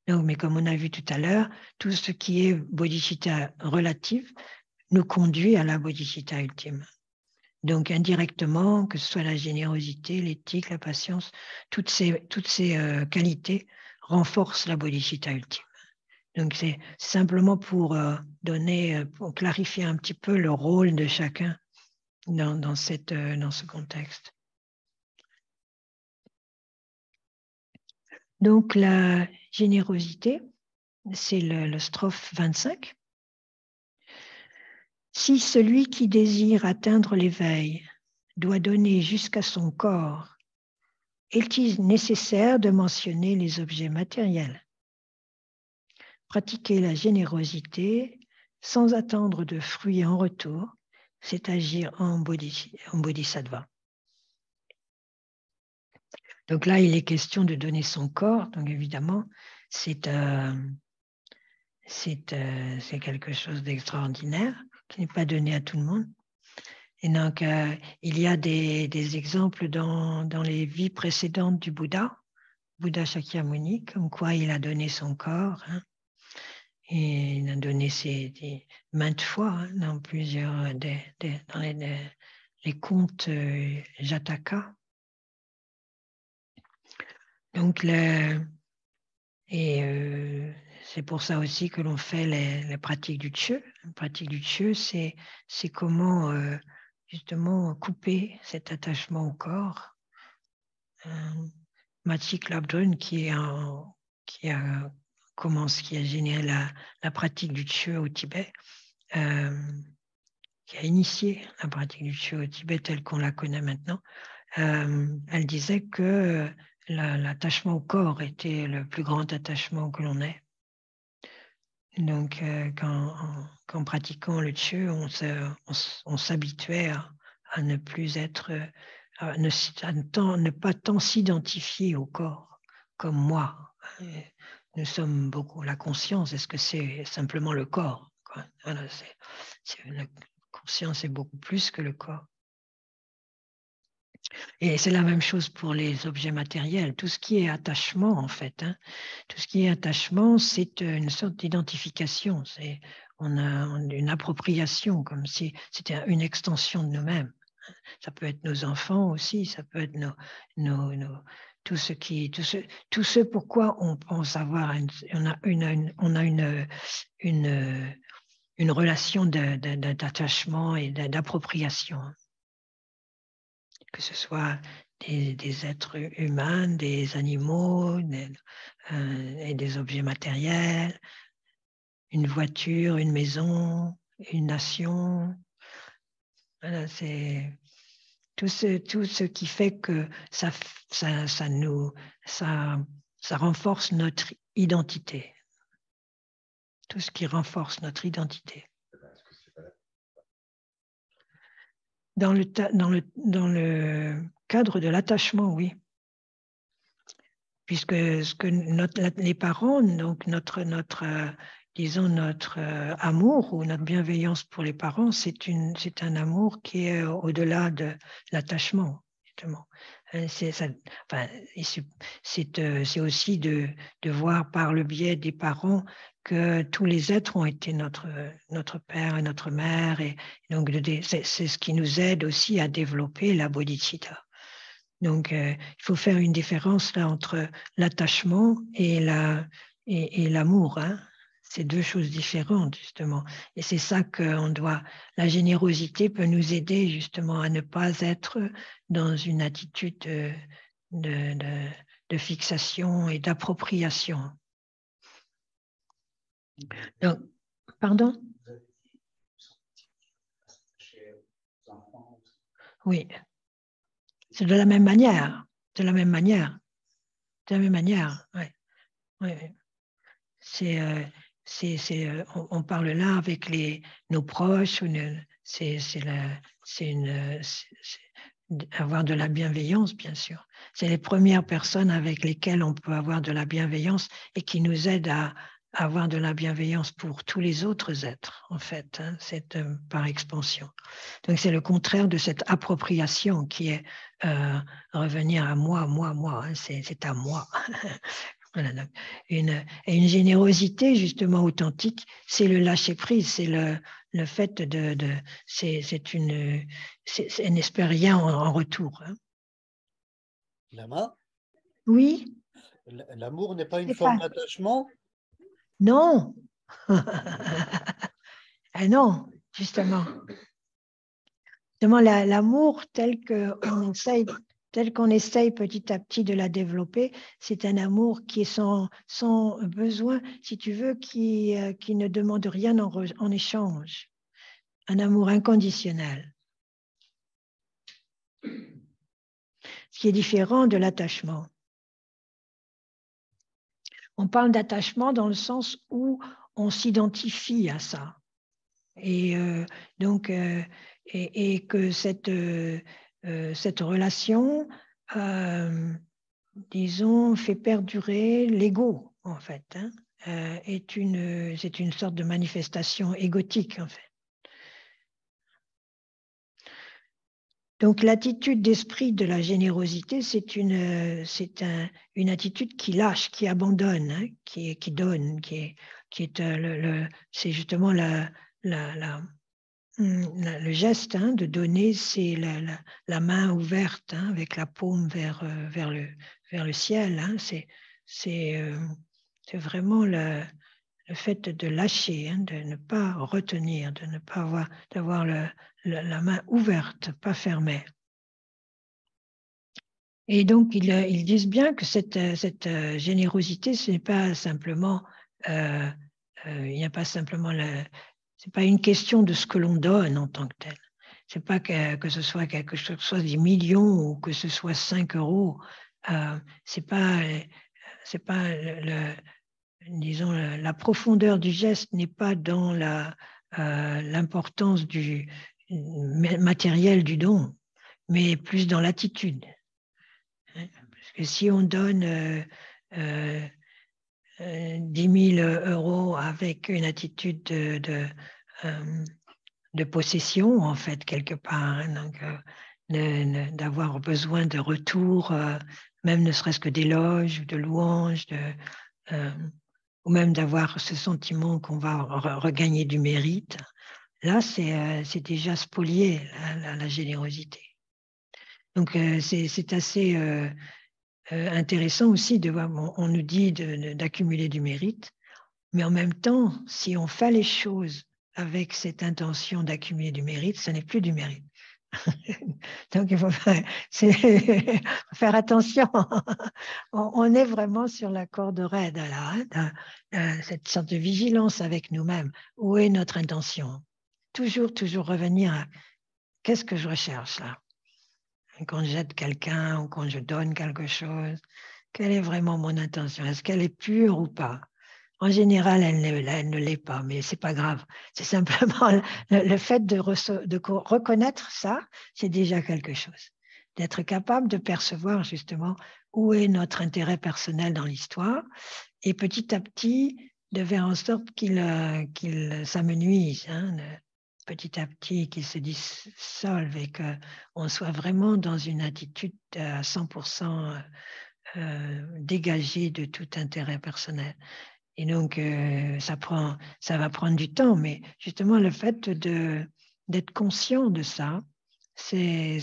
Donc, mais comme on a vu tout à l'heure, tout ce qui est bodhicitta relative nous conduit à la bodhicitta ultime. Donc, indirectement, que ce soit la générosité, l'éthique, la patience, toutes ces qualités renforcent la bodhicitta ultime. Donc, c'est simplement pour pour clarifier un petit peu le rôle de chacun dans ce contexte. Donc, la générosité, c'est le strophe 25. Si celui qui désire atteindre l'éveil doit donner jusqu'à son corps, est-il nécessaire de mentionner les objets matériels? Pratiquer la générosité sans attendre de fruits en retour, c'est agir en bodhisattva. Donc là, il est question de donner son corps. Donc évidemment, c'est quelque chose d'extraordinaire qui n'est pas donné à tout le monde. Et donc, il y a des exemples dans les vies précédentes du Bouddha Shakyamuni, comme quoi il a donné son corps. Hein, et il a donné maintes fois, hein, dans plusieurs dans les contes Jataka. Donc, c'est pour ça aussi que l'on fait les pratiques du Tshö. La pratique du Tshö, c'est comment justement couper cet attachement au corps. Maciek Labdrön, qui a généré la pratique du Tshö au Tibet, qui a initié la pratique du Tshö au Tibet telle qu'on la connaît maintenant, elle disait que l'attachement au corps était le plus grand attachement que l'on ait. Donc, qu'en pratiquant le Tshö, on s'habituait à ne plus être, à ne pas tant s'identifier au corps comme moi. Nous sommes beaucoup la conscience. Est-ce que c'est simplement le corps, quoi? Voilà, la conscience est beaucoup plus que le corps. Et c'est la même chose pour les objets matériels. Tout ce qui est attachement, en fait, hein, tout ce qui est attachement, c'est une sorte d'identification. On a une appropriation, comme si c'était une extension de nous-mêmes. Ça peut être nos enfants aussi, ça peut être tout ce pourquoi on pense avoir on a une relation d'attachement et d'appropriation, que ce soit des êtres humains, des animaux et des objets matériels, une voiture, une maison, une nation. Voilà, c'est tout ce qui fait que ça renforce notre identité. Tout ce qui renforce notre identité. Dans le cadre de l'attachement, oui. puisque les parents, donc disons notre amour ou notre bienveillance pour les parents, c'est un amour qui est au-delà de l'attachement, justement. C'est aussi de voir par le biais des parents que tous les êtres ont été notre père et notre mère, et donc c'est ce qui nous aide aussi à développer la bodhicitta. Donc, il faut faire une différence là entre l'attachement et l'amour. Hein. C'est deux choses différentes, justement. Et c'est ça qu'on doit. La générosité peut nous aider, justement, à ne pas être dans une attitude de fixation et d'appropriation. Donc, pardon? Oui. C'est de la même manière. De la même manière. De la même manière, oui. Ouais. On parle là avec nos proches, avoir de la bienveillance, bien sûr. C'est les premières personnes avec lesquelles on peut avoir de la bienveillance et qui nous aident à avoir de la bienveillance pour tous les autres êtres, en fait. Hein, c'est par expansion. Donc c'est le contraire de cette appropriation qui est revenir à moi, hein, c'est à moi. Voilà, donc une générosité justement authentique, c'est le lâcher prise, c'est le fait elle n'espère rien en retour. Hein. Lama, Oui. L'amour n'est pas une forme d'attachement? Non. Ah non, justement. Justement, l'amour tel qu'on essaye petit à petit de la développer, c'est un amour qui est sans besoin, si tu veux, qui ne demande rien en échange. Un amour inconditionnel. Ce qui est différent de l'attachement. On parle d'attachement dans le sens où on s'identifie à ça. Et donc, et que cette relation, disons, fait perdurer l'ego, en fait. Hein, c'est une sorte de manifestation égotique, en fait. Donc, l'attitude d'esprit de la générosité, c'est une attitude qui lâche, qui abandonne, hein, qui donne, c'est justement le geste hein, de donner, c'est la main ouverte hein, avec la paume vers le ciel. Hein, c'est vraiment le fait de lâcher, hein, de ne pas retenir, de ne pas d'avoir la main ouverte, pas fermée. Et donc, ils disent bien que cette générosité, ce n'est pas simplement, il n'y a pas simplement c'est pas une question de ce que l'on donne en tant que tel. C'est pas que ce soit quelque chose, que ce soit des millions ou que ce soit 5 euros. C'est pas disons, la profondeur du geste n'est pas dans l'importance du matériel du don, mais plus dans l'attitude. Parce que si on donne 10 000 euros avec une attitude de possession, en fait, quelque part, hein, donc, d'avoir besoin de retour, même ne serait-ce que d'éloges ou de louanges, ou même d'avoir ce sentiment qu'on va regagner du mérite, là, c'est déjà spolier la générosité. Donc, c'est assez intéressant aussi de voir, on nous dit d'accumuler du mérite, mais en même temps, si on fait les choses avec cette intention d'accumuler du mérite, ce n'est plus du mérite. Donc, il faut faire attention. On est vraiment sur la corde raide, là, hein, cette sorte de vigilance avec nous-mêmes. Où est notre intention? Toujours revenir à qu'est-ce que je recherche là? Quand j'aide quelqu'un ou quand je donne quelque chose, quelle est vraiment mon intention? Est-ce qu'elle est pure ou pas? En général, elle ne l'est pas, mais ce n'est pas grave. C'est simplement le fait de reconnaître ça, c'est déjà quelque chose. d'être capable de percevoir justement où est notre intérêt personnel dans l'histoire et petit à petit de faire en sorte qu'il s'amenuise, hein, petit à petit qu'il se dissolve et qu'on soit vraiment dans une attitude à 100% dégagée de tout intérêt personnel. Et donc, ça va prendre du temps, mais justement, le fait d'être conscient de ça, c'est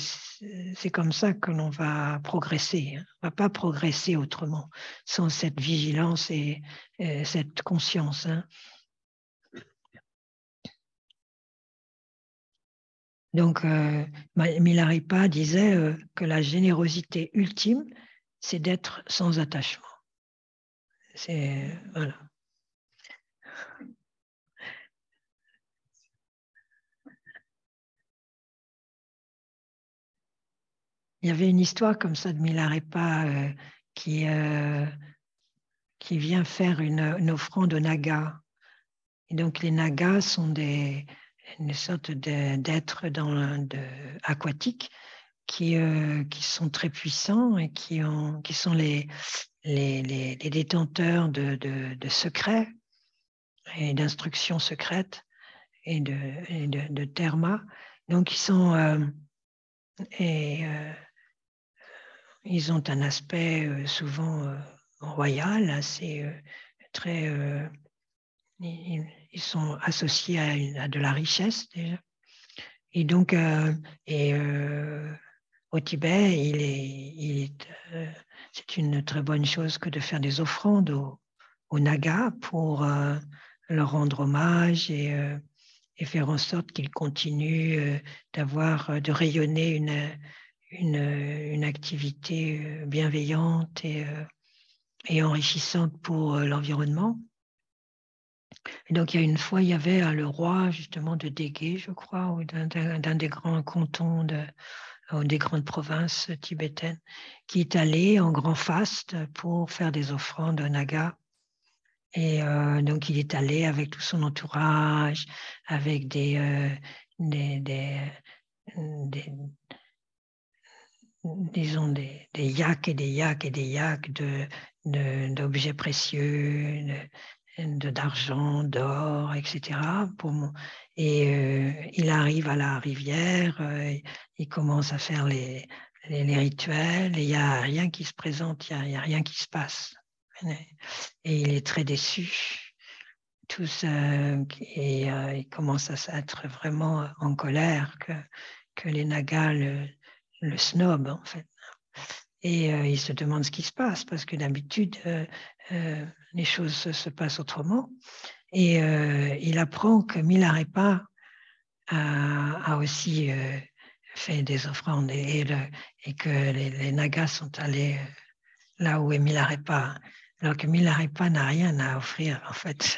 comme ça que l'on va progresser. On ne va pas progresser autrement, sans cette vigilance et cette conscience. Hein. Donc, Milarepa disait que la générosité ultime, c'est d'être sans attachement. Voilà. Il y avait une histoire comme ça de Milarepa qui vient faire une offrande aux Nagas. Et donc, les Nagas sont une sorte d'êtres aquatiques qui sont très puissants et qui sont les détenteurs de secrets et d'instructions secrètes et de terma. Donc, ils ont un aspect souvent royal, assez très. Ils sont associés à de la richesse déjà. Et donc, au Tibet, c'est une très bonne chose que de faire des offrandes aux Nagas pour leur rendre hommage et faire en sorte qu'ils continuent de rayonner une activité bienveillante et enrichissante pour l'environnement. Et donc, il y avait le roi justement de Dégué, je crois, ou d'un des grands cantons des grandes provinces tibétaines, qui est allé en grand faste pour faire des offrandes aux Nagas. Et donc, il est allé avec tout son entourage, avec disons des yaks et des yaks et des yaks d'objets précieux, d'argent, d'or, etc. Et il arrive à la rivière, il commence à faire les rituels, et il n'y a rien qui se présente, il n'y a rien qui se passe. Et il est très déçu. Et il commence à être vraiment en colère que les Nagas le snobent, en fait. Et il se demande ce qui se passe, parce que d'habitude, les choses se passent autrement. Et il apprend que Milarepa a aussi fait des offrandes et que les Nagas sont allés là où est Milarepa, alors que Milarepa n'a rien à offrir, en fait,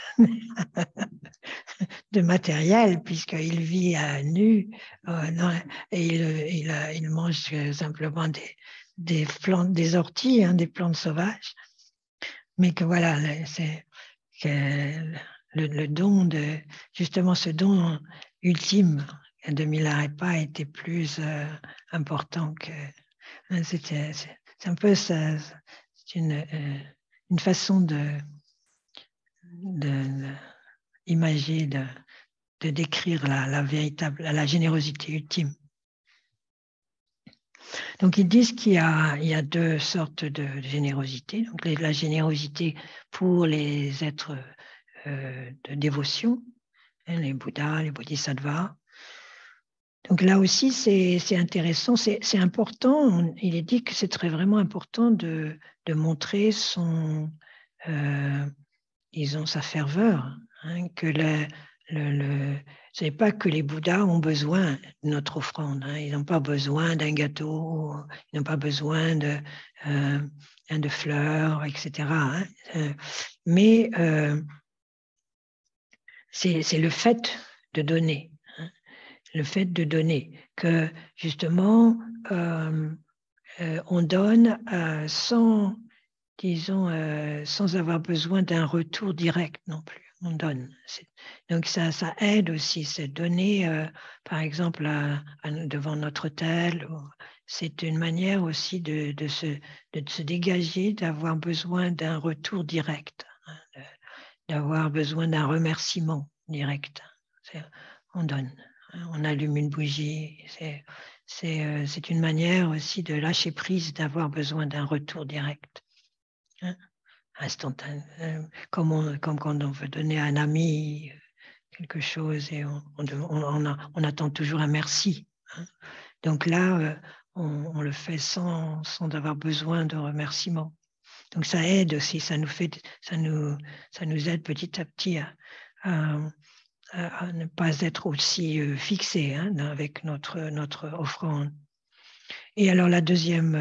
de matériel, puisqu'il vit à nu et il mange simplement des plantes, des orties, hein, des plantes sauvages. Mais que voilà, c'est que le don justement ce don ultime de Milarepa était plus important que. C'est un peu ça, c'est une façon imager, de décrire la générosité ultime. Donc, ils disent qu'il y a deux sortes de générosité. Donc, la générosité pour les êtres de dévotion, hein, les Bouddhas, les Bodhisattvas. Donc, là aussi, c'est intéressant, c'est important. Il est dit que c'est vraiment important de montrer disons, sa ferveur, hein, que ce n'est pas que les Bouddhas ont besoin de notre offrande. Hein. Ils n'ont pas besoin d'un gâteau, ils n'ont pas besoin de fleurs, etc. Hein. Mais c'est le fait de donner. Hein. Le fait de donner. Que justement, on donne sans avoir besoin d'un retour direct non plus. On donne. Donc ça aide aussi, c'est donner, par exemple, devant notre hôtel, c'est une manière aussi de se dégager, d'avoir besoin d'un retour direct, hein, d'avoir besoin d'un remerciement direct. On donne, hein, on allume une bougie. C'est une manière aussi de lâcher prise, d'avoir besoin d'un retour direct, hein, instantané, comme quand on veut donner à un ami quelque chose et on attend toujours un merci, hein. Donc là, on le fait sans avoir besoin de remerciements. Donc ça aide aussi, ça nous aide petit à petit à ne pas être aussi fixé, hein, avec notre offrande. Et alors le deuxième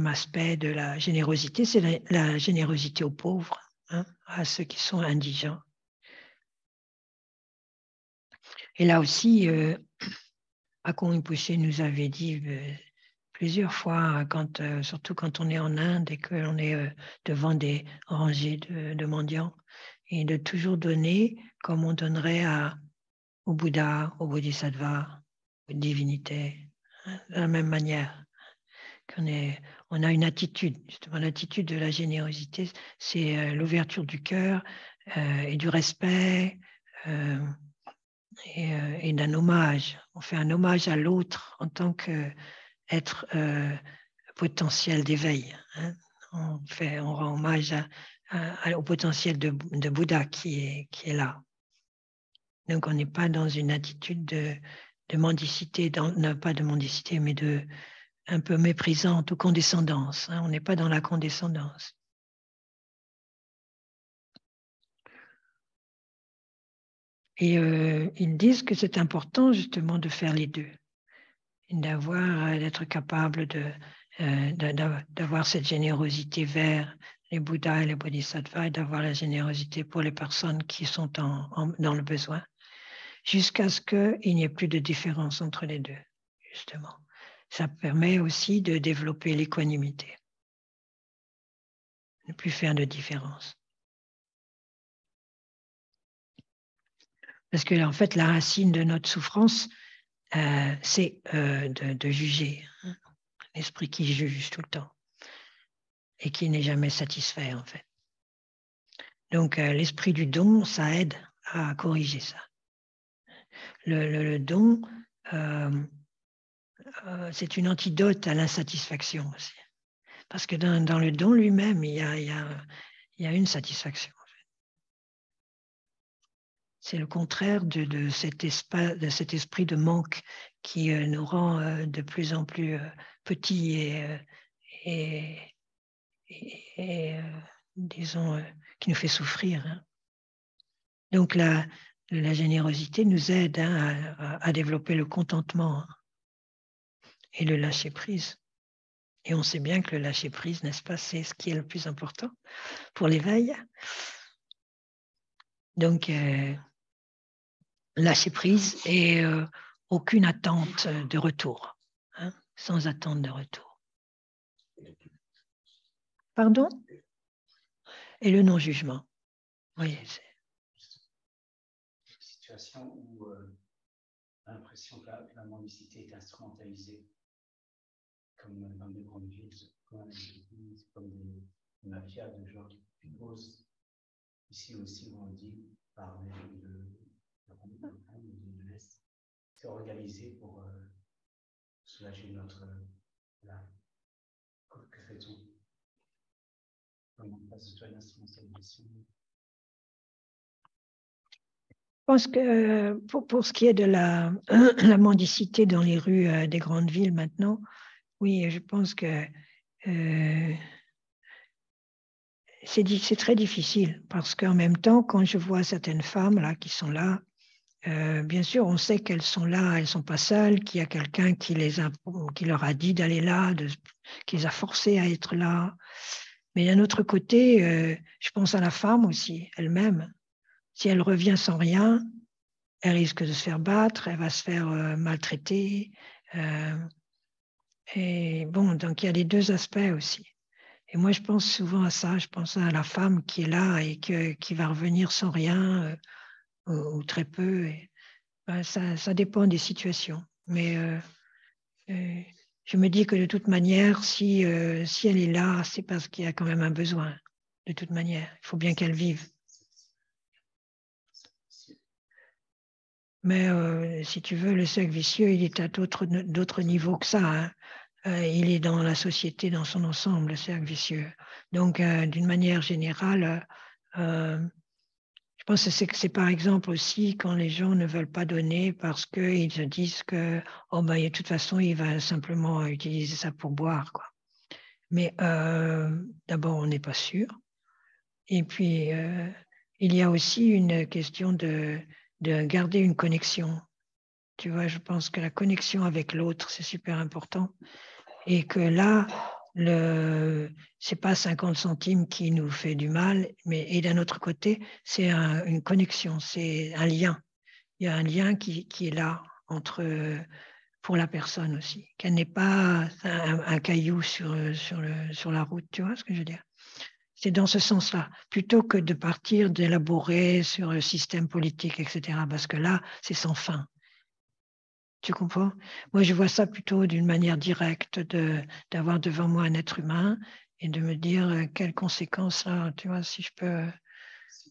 aspect de la générosité, c'est la générosité aux pauvres, hein, à ceux qui sont indigents. Et là aussi, Akon Rinpoche nous avait dit plusieurs fois, surtout quand on est en Inde et qu'on est devant des rangées de mendiants, et de toujours donner comme on donnerait au Bouddha, au Bodhisattva, aux divinités, hein, de la même manière. On a une attitude, justement l'attitude de la générosité, c'est l'ouverture du cœur et du respect et d'un hommage. On fait un hommage à l'autre en tant qu'être potentiel d'éveil, hein. On rend hommage au potentiel de Bouddha qui est là. Donc on n'est pas dans une attitude de mendicité, non, pas de mendicité, mais un peu méprisante ou condescendance, hein. On n'est pas dans la condescendance. Et ils disent que c'est important justement de faire les deux, d'être capable d'avoir cette générosité vers les Bouddhas et les Bodhisattvas, et d'avoir la générosité pour les personnes qui sont dans le besoin, jusqu'à ce qu'il n'y ait plus de différence entre les deux, justement. Ça permet aussi de développer l'équanimité, ne plus faire de différence. Parce que, en fait, la racine de notre souffrance, c'est de juger, hein. L'esprit qui juge tout le temps et qui n'est jamais satisfait, en fait. Donc, l'esprit du don, ça aide à corriger ça. Le don, c'est une antidote à l'insatisfaction aussi. Parce que dans le don lui-même, il y a une satisfaction. En fait. C'est le contraire de cet esprit de manque qui nous rend de plus en plus petits et disons, qui nous fait souffrir, hein. Donc la générosité nous aide, hein, à développer le contentement, hein, et le lâcher-prise. Et on sait bien que le lâcher-prise, n'est-ce pas, c'est ce qui est le plus important pour l'éveil. Donc, lâcher-prise et aucune attente de retour, hein, sans attente de retour. Pardon? Et le non-jugement. Oui. Une situation où on a l'impression que la mendicité est instrumentalisée, comme dans des grandes villes, comme des mafias de gens qui posent. Ici aussi, on dit, par les gens de l'Est, c'est organisé pour soulager notre âme. Que fait-on? Comment passe-t-on une instrumentalisation? Je pense que pour ce qui est de la mendicité dans les rues des grandes villes maintenant, oui, je pense que c'est très difficile parce qu'en même temps, quand je vois certaines femmes là qui sont là, bien sûr, on sait qu'elles sont là, elles ne sont pas seules, qu'il y a quelqu'un qui leur a dit d'aller là, qui les a forcées à être là. Mais d'un autre côté, je pense à la femme aussi, elle-même. Si elle revient sans rien, elle risque de se faire battre, elle va se faire maltraiter. Et bon, donc il y a les deux aspects aussi. Et moi, je pense souvent à ça. Je pense à la femme qui est là et qui va revenir sans rien ou très peu. Ça dépend des situations. Mais je me dis que de toute manière, si elle est là, c'est parce qu'il y a quand même un besoin. De toute manière, il faut bien qu'elle vive. Mais si tu veux, le cercle vicieux, il est à d'autres niveaux que ça. Hein. Il est dans la société dans son ensemble, le cercle vicieux. Donc, d'une manière générale, je pense que c'est par exemple aussi quand les gens ne veulent pas donner parce qu'ils se disent que de toute façon, il va simplement utiliser ça pour boire. Quoi. Mais d'abord, on n'est pas sûr. Et puis, il y a aussi une question de garder une connexion. Tu vois, je pense que la connexion avec l'autre, c'est super important. Et que là, c'est pas 50 centimes qui nous fait du mal, et d'un autre côté, c'est une connexion, c'est un lien. Il y a un lien qui est là pour la personne aussi, qu'elle n'est pas un caillou sur la route, tu vois ce que je veux dire? C'est dans ce sens-là, plutôt que de partir d'élaborer sur le système politique, etc., parce que là, c'est sans fin. Tu comprends? Moi, je vois ça plutôt d'une manière directe d'avoir devant moi un être humain et de me dire quelles conséquences, là, tu vois, si je peux. Si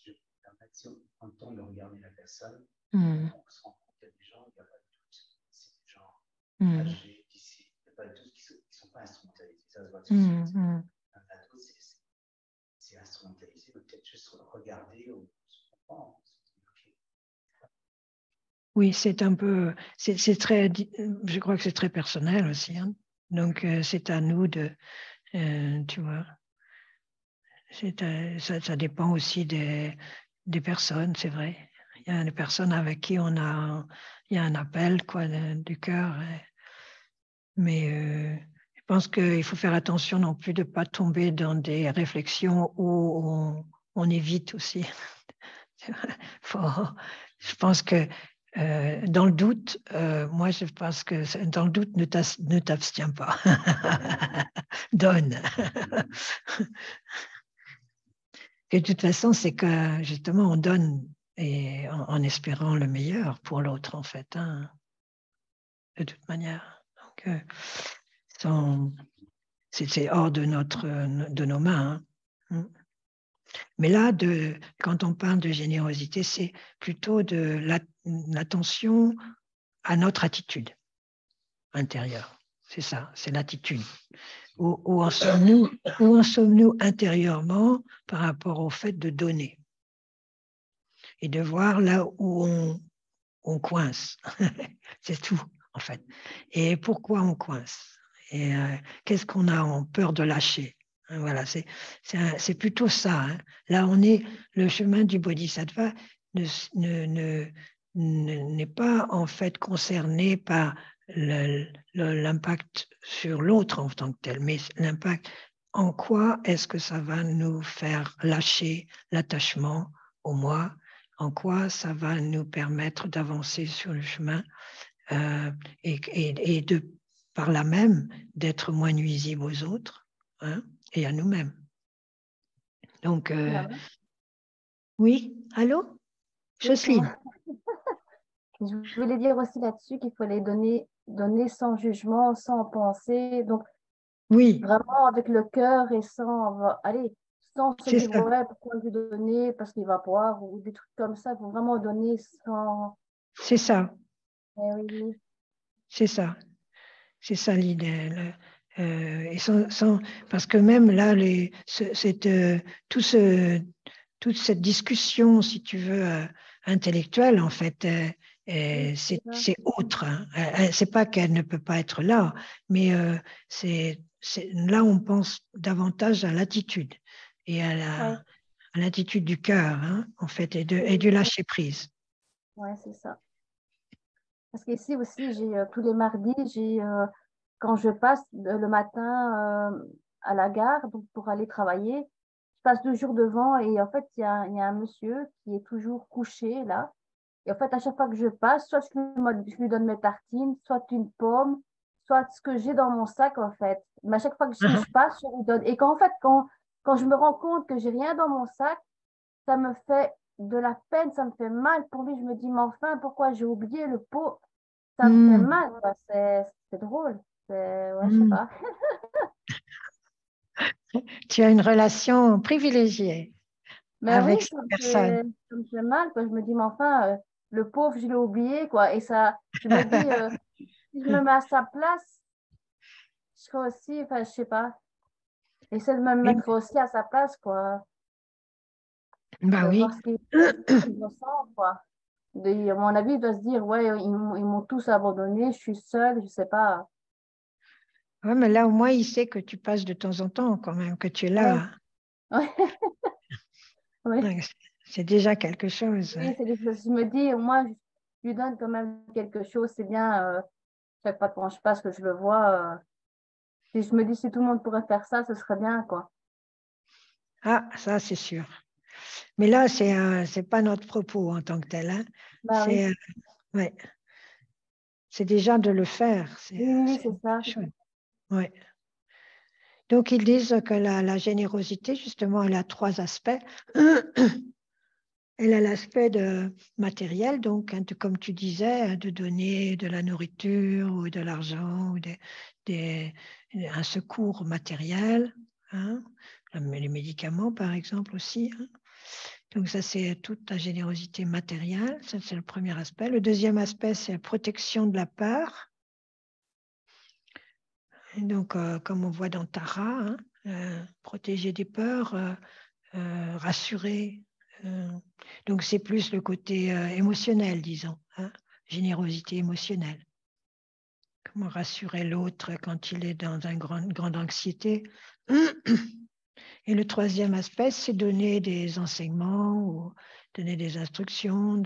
je peux me permettre, si on prend le temps de regarder la personne, Mm. on se rend compte qu'il y a des gens, il n'y a pas de doute, c'est des gens âgés, d'ici, il n'y a pas de doute qui ne sont pas instrumentalisés, ça se voit tout de suite. Un ado, c'est instrumentalisé, peut-être juste regarder ou se comprendre. Oui, c'est un peu, c'est très, je crois que c'est très personnel aussi. Hein. Donc, c'est à nous tu vois, ça dépend aussi des personnes, c'est vrai. Il y a des personnes avec qui il y a un appel quoi, du cœur. Mais je pense qu'il faut faire attention non plus de ne pas tomber dans des réflexions où on évite aussi. Je pense que dans le doute, moi je pense que dans le doute, ne t'abstiens pas. Donne. Et de toute façon, c'est que justement, on donne et en espérant le meilleur pour l'autre, en fait, hein, de toute manière. Donc, c'est hors de nos mains. Hein. Mais là, quand on parle de générosité, c'est plutôt de l'attention à notre attitude intérieure. C'est ça, c'est l'attitude. Où en sommes-nous intérieurement par rapport au fait de donner et de voir là où on coince. C'est tout, en fait. Et pourquoi on coince? Et qu'est-ce qu'on a en peur de lâcher? Voilà, c'est plutôt ça. Hein. Là, le chemin du bodhisattva n'est pas en fait concerné par l'impact sur l'autre en tant que tel, mais l'impact en quoi est-ce que ça va nous faire lâcher l'attachement au moi, en quoi ça va nous permettre d'avancer sur le chemin et par là même d'être moins nuisible aux autres hein, et à nous-mêmes. Donc, oui, allô, Jocelyne. Je voulais dire aussi là-dessus qu'il fallait donner sans jugement, sans penser, donc oui. vraiment avec le cœur et sans se dire ça. ouais, pourquoi lui donner parce qu'il va boire ou des trucs comme ça. Il faut vraiment donner sans. C'est ça. Oui. C'est ça. C'est ça l'idée. Et parce que même là, toute cette discussion, si tu veux, intellectuelle, en fait, c'est autre. Hein. C'est pas qu'elle ne peut pas être là, mais là, on pense davantage à l'attitude et à l'attitude du cœur, hein, en fait, et du lâcher prise. Oui, c'est ça. Parce qu'ici aussi, tous les mardis, quand je passe le matin à la gare donc pour aller travailler, je passe toujours devant et en fait, il y a un monsieur qui est toujours couché là. Et en fait, à chaque fois que je passe, soit je lui donne mes tartines, soit une pomme, soit ce que j'ai dans mon sac en fait. Mais à chaque fois que je passe, je lui donne. Et quand je me rends compte que j'ai rien dans mon sac, ça me fait de la peine, ça me fait mal pour lui. Je me dis, mais enfin, pourquoi j'ai oublié le pot? Ça me fait mal, quoi. C'est drôle. Ouais, je sais pas. Tu as une relation privilégiée Mais oui, avec cette personne. ça me fait mal, quoi. Je me dis, mais enfin, le pauvre, je l'ai oublié, quoi. Et ça, je me dis, si je me mets à sa place, je serais aussi, enfin, je sais pas. J'essaie de me Oui, mettre aussi à sa place, quoi. bah De voir oui. ce qu'il ressent, quoi. À mon avis, il doit se dire, ouais, ils m'ont tous abandonné, je suis seule, je sais pas. Ouais, mais là, au moins, il sait que tu passes de temps en temps quand même, que tu es Ouais, là. ouais, ouais. Ouais, c'est déjà quelque chose. Oui, je me dis, moi, je lui donne quand même quelque chose, c'est bien, chaque fois quand je passe, que je le vois. Si je me dis, si tout le monde pourrait faire ça, ce serait bien, quoi. Ah, ça, c'est sûr. Mais là, c'est pas notre propos en tant que tel, hein. Bah oui, Ouais, c'est déjà de le faire. oui, oui, oui, C'est c'est une ça. bonne chose. Ouais. Donc, ils disent que la générosité, justement, elle a trois aspects. Elle a l'aspect matériel, donc, hein, comme tu disais, hein, de donner de la nourriture ou de l'argent ou des- un secours matériel, hein, les médicaments, par exemple, aussi, hein. Donc, ça, c'est toute la générosité matérielle. Ça, c'est le premier aspect. Le deuxième aspect, c'est la protection de la peur. Et donc, comme on voit dans Tara, hein, protéger des peurs, rassurer. Donc, c'est plus le côté émotionnel, disons, hein, générosité émotionnelle. Comment rassurer l'autre quand il est dans une grande anxiété. Et le troisième aspect, c'est donner des enseignements ou donner des instructions,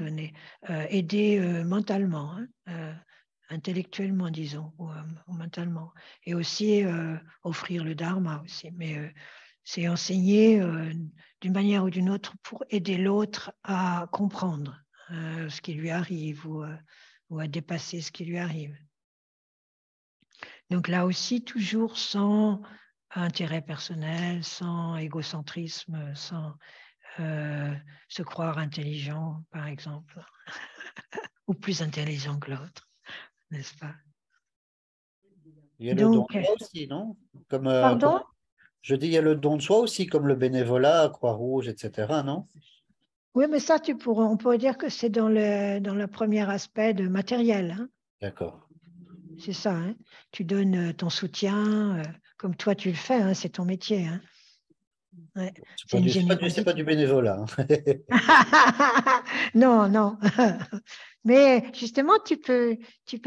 aider mentalement, hein, intellectuellement, disons, ou mentalement. Et aussi offrir le dharma aussi. Mais c'est enseigner d'une manière ou d'une autre pour aider l'autre à comprendre ce qui lui arrive ou à dépasser ce qui lui arrive. Donc là aussi, toujours sans intérêt personnel, sans égocentrisme, sans se croire intelligent, par exemple, ou plus intelligent que l'autre, n'est-ce pas? Il y a le don Donc, de soi aussi, non? pardon? Je dis, il y a le don de soi aussi, comme le bénévolat, Croix-Rouge, etc., non? Oui, mais ça, on pourrait dire que c'est dans le premier aspect de matériel, hein. D'accord. C'est ça, hein. Tu donnes ton soutien, comme toi tu le fais, hein, c'est ton métier, hein. Ouais, c'est une C'est pas générosité. du bénévolat, hein. Non, non. Mais justement, tu peux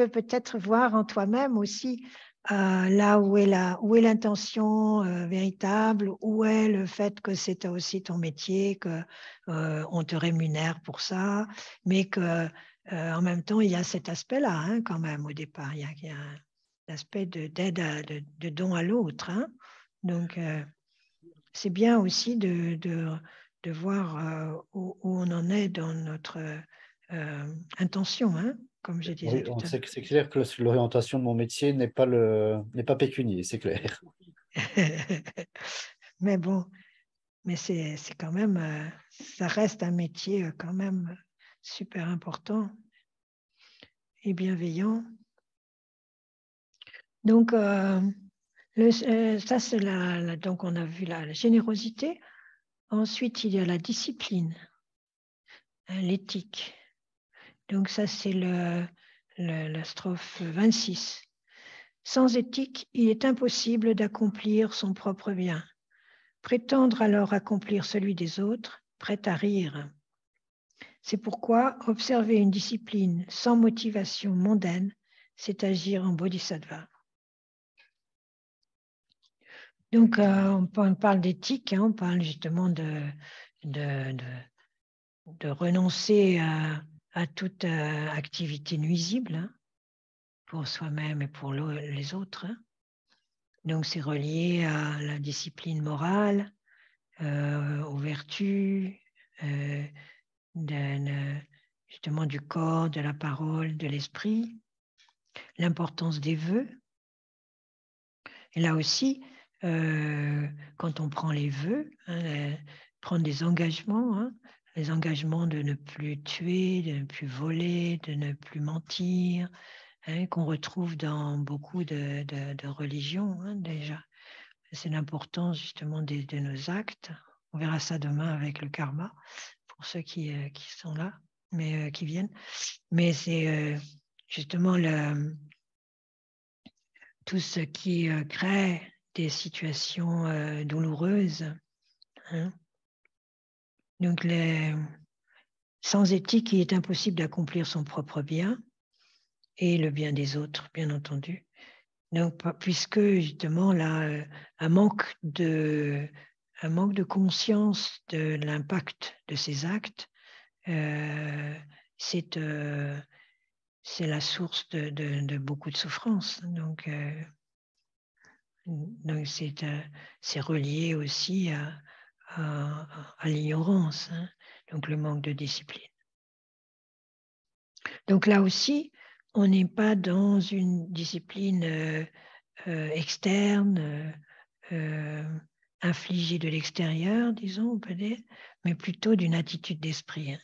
peut-être voir en toi-même aussi là où est l'intention véritable, où est le fait que c'est aussi ton métier, que on te rémunère pour ça, mais que en même temps il y a cet aspect-là, hein, quand même au départ, il y a l'aspect d'aide, de don à l'autre, hein. Donc c'est bien aussi de voir où on en est dans notre intention, hein, comme je disais Oui, tout à c'est clair que l'orientation de mon métier n'est pas pécunier, c'est clair. l'heure. Mais bon, mais c'est quand même, ça reste un métier quand même super important et bienveillant. Donc, ça, c'est donc on a vu la générosité. Ensuite, il y a la discipline, hein, l'éthique. Donc ça, c'est la strophe 26. Sans éthique, il est impossible d'accomplir son propre bien. Prétendre alors accomplir celui des autres, prêt à rire. C'est pourquoi observer une discipline sans motivation mondaine, c'est agir en bodhisattva. Donc, on parle d'éthique, hein, on parle justement de renoncer à toute activité nuisible, hein, pour soi-même et pour les autres, hein. Donc, c'est relié à la discipline morale, aux vertus, euh, justement du corps, de la parole, de l'esprit, l'importance des vœux. Et là aussi, quand on prend les vœux, hein, prendre des engagements, hein, les engagements de ne plus tuer, de ne plus voler, de ne plus mentir, hein, qu'on retrouve dans beaucoup de religions déjà. C'est l'importance justement de nos actes. On verra ça demain avec le karma, pour ceux qui sont là, mais qui viennent. Mais c'est justement tout ce qui crée des situations douloureuses. Hein. Donc, sans éthique, il est impossible d'accomplir son propre bien et le bien des autres, bien entendu. Donc, puisque justement, là, un manque de conscience de l'impact de ces actes, c'est la source de beaucoup de souffrance. Donc c'est relié aussi à l'ignorance, hein, donc le manque de discipline. Donc là aussi, on n'est pas dans une discipline externe, infligée de l'extérieur, disons, on peut dire, mais plutôt d'une attitude d'esprit. Hein.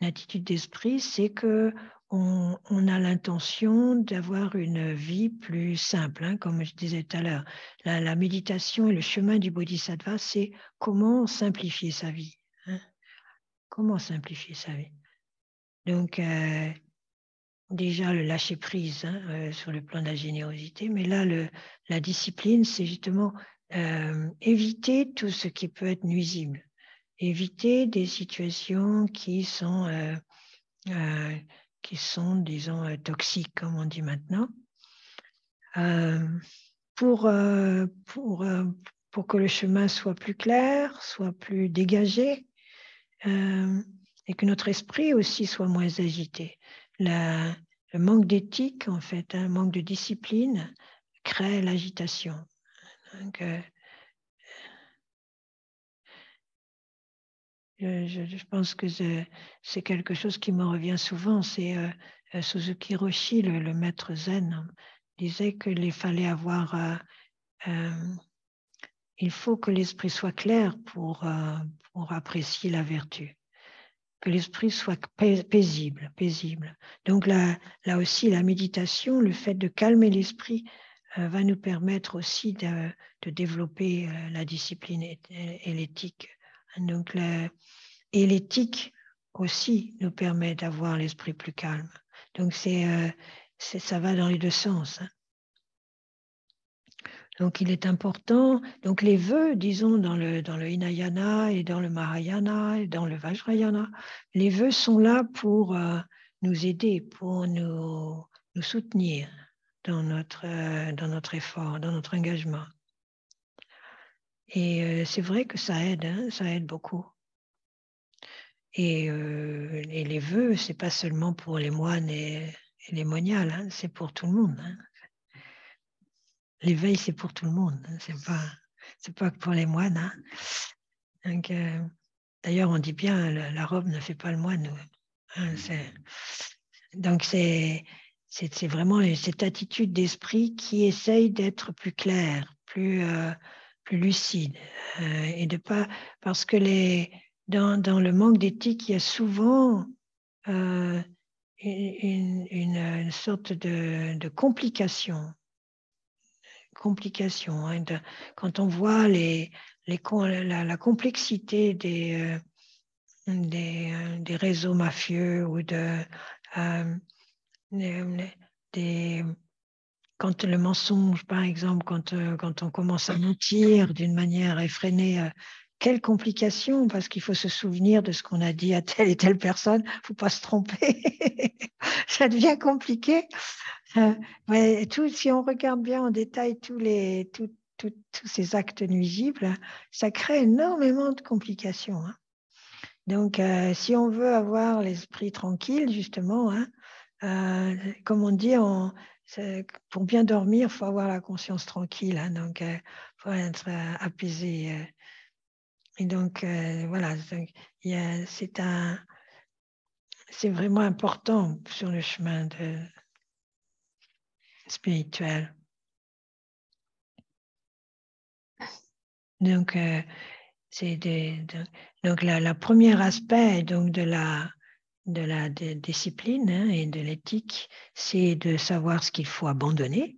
Une attitude d'esprit, c'est que on a l'intention d'avoir une vie plus simple, hein, comme je disais tout à l'heure. La méditation et le chemin du bodhisattva, c'est comment simplifier sa vie. Hein. Comment simplifier sa vie. Donc, déjà le lâcher prise sur le plan de la générosité, mais là, la discipline, c'est justement éviter tout ce qui peut être nuisible, éviter des situations qui sont, disons, toxiques, comme on dit maintenant, pour que le chemin soit plus clair, soit plus dégagé, et que notre esprit aussi soit moins agité. Le manque d'éthique, en fait, un manque de discipline, crée l'agitation. Donc, je pense que c'est quelque chose qui me revient souvent. C'est Suzuki Roshi, le maître zen, disait qu'il fallait avoir... il faut que l'esprit soit clair pour apprécier la vertu. Que l'esprit soit paisible. Donc là aussi, la méditation, le fait de calmer l'esprit va nous permettre aussi de développer la discipline et l'éthique. Donc, et l'éthique aussi nous permet d'avoir l'esprit plus calme. Donc ça va dans les deux sens. Hein. Donc, il est important, donc les vœux, disons, dans le Hinayana et dans le Mahayana et dans le Vajrayana, les vœux sont là pour nous aider, pour nous soutenir dans notre effort, dans notre engagement. Et c'est vrai que ça aide, hein, ça aide beaucoup. Et les vœux, c'est pas seulement pour les moines et les moniales, hein, c'est pour tout le monde. Hein. L'éveil, c'est pour tout le monde. Hein. C'est pas que pour les moines. Hein. Donc, d'ailleurs, on dit bien, la robe ne fait pas le moine. Hein, donc, c'est vraiment cette attitude d'esprit qui essaye d'être plus claire, plus lucide. Et de pas, parce que dans le manque d'éthique, il y a souvent une sorte de complication. Hein, quand on voit la complexité des réseaux mafieux ou quand le mensonge, par exemple, quand on commence à mentir d'une manière effrénée, quelle complication, parce qu'il faut se souvenir de ce qu'on a dit à telle et telle personne, il ne faut pas se tromper. Ça devient compliqué. Ouais, si on regarde bien en détail tous ces actes nuisibles, ça crée énormément de complications. Hein. Donc, si on veut avoir l'esprit tranquille, justement, hein, comme on dit, pour bien dormir, il faut avoir la conscience tranquille. Hein, donc, il faut être apaisé. Et donc, voilà, c'est vraiment important sur le chemin spirituel. Donc, Donc, le premier aspect donc, de la discipline et de l'éthique, c'est de savoir ce qu'il faut abandonner.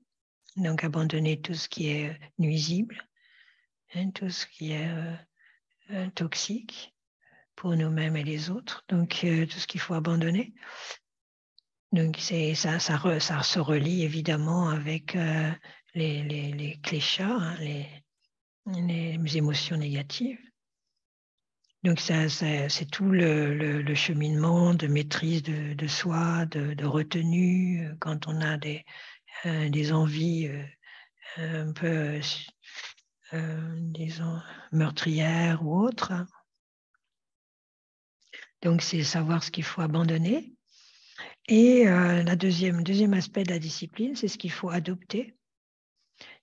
Donc, abandonner tout ce qui est nuisible, tout ce qui est toxique pour nous-mêmes et les autres. Donc, tout ce qu'il faut abandonner. Donc, ça se relie évidemment avec les clichés, les émotions négatives. Donc, c'est tout le cheminement de maîtrise de soi, de retenue, quand on a des envies un peu, disons, meurtrières ou autres. Donc, c'est savoir ce qu'il faut abandonner. Et le deuxième aspect de la discipline, c'est ce qu'il faut adopter.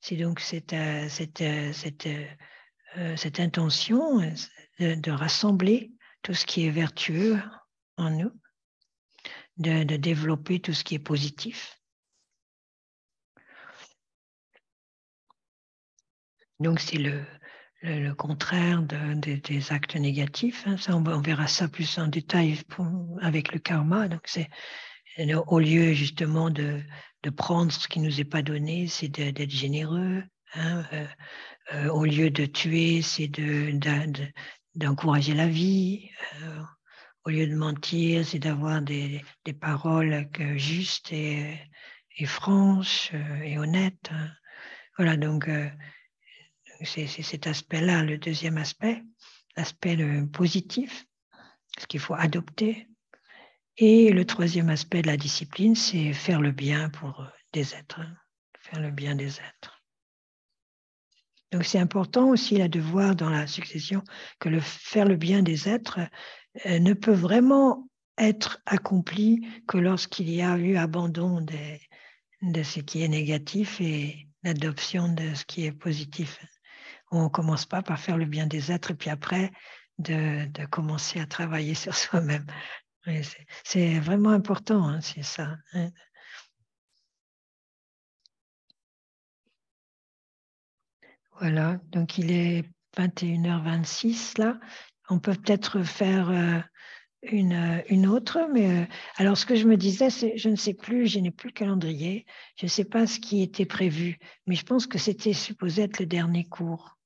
C'est donc cette intention de rassembler tout ce qui est vertueux en nous, de développer tout ce qui est positif. Donc, c'est le contraire des actes négatifs. Ça, on verra ça plus en détail avec le karma. Donc, c'est au lieu justement de prendre ce qui ne nous est pas donné, c'est d'être généreux. Au lieu de tuer, c'est d'encourager la vie. Au lieu de mentir, c'est d'avoir des paroles justes et franches et honnêtes. Voilà, donc c'est cet aspect-là, le deuxième aspect, l'aspect positif, ce qu'il faut adopter. Et le troisième aspect de la discipline, c'est faire le bien pour des êtres, faire le bien des êtres. Donc c'est important aussi là, de voir dans la succession que faire le bien des êtres ne peut vraiment être accompli que lorsqu'il y a eu abandon de ce qui est négatif et l'adoption de ce qui est positif. On ne commence pas par faire le bien des êtres et puis après de commencer à travailler sur soi-même. C'est vraiment important, hein, c'est ça. Hein. Voilà, donc il est 21h26 là. On peut peut-être faire une autre, mais alors ce que je me disais, c'est je ne sais plus, je n'ai plus le calendrier, je ne sais pas ce qui était prévu, mais je pense que c'était supposé être le dernier cours.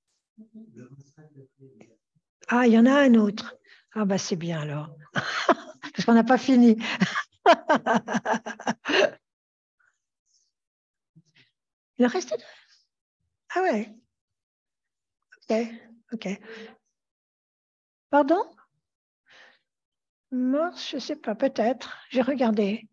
Ah, il y en a un autre. Ah bah c'est bien alors, parce qu'on n'a pas fini. Il en reste deux. Ah ouais. Ok. Pardon? Mars, je ne sais pas, peut-être. J'ai regardé.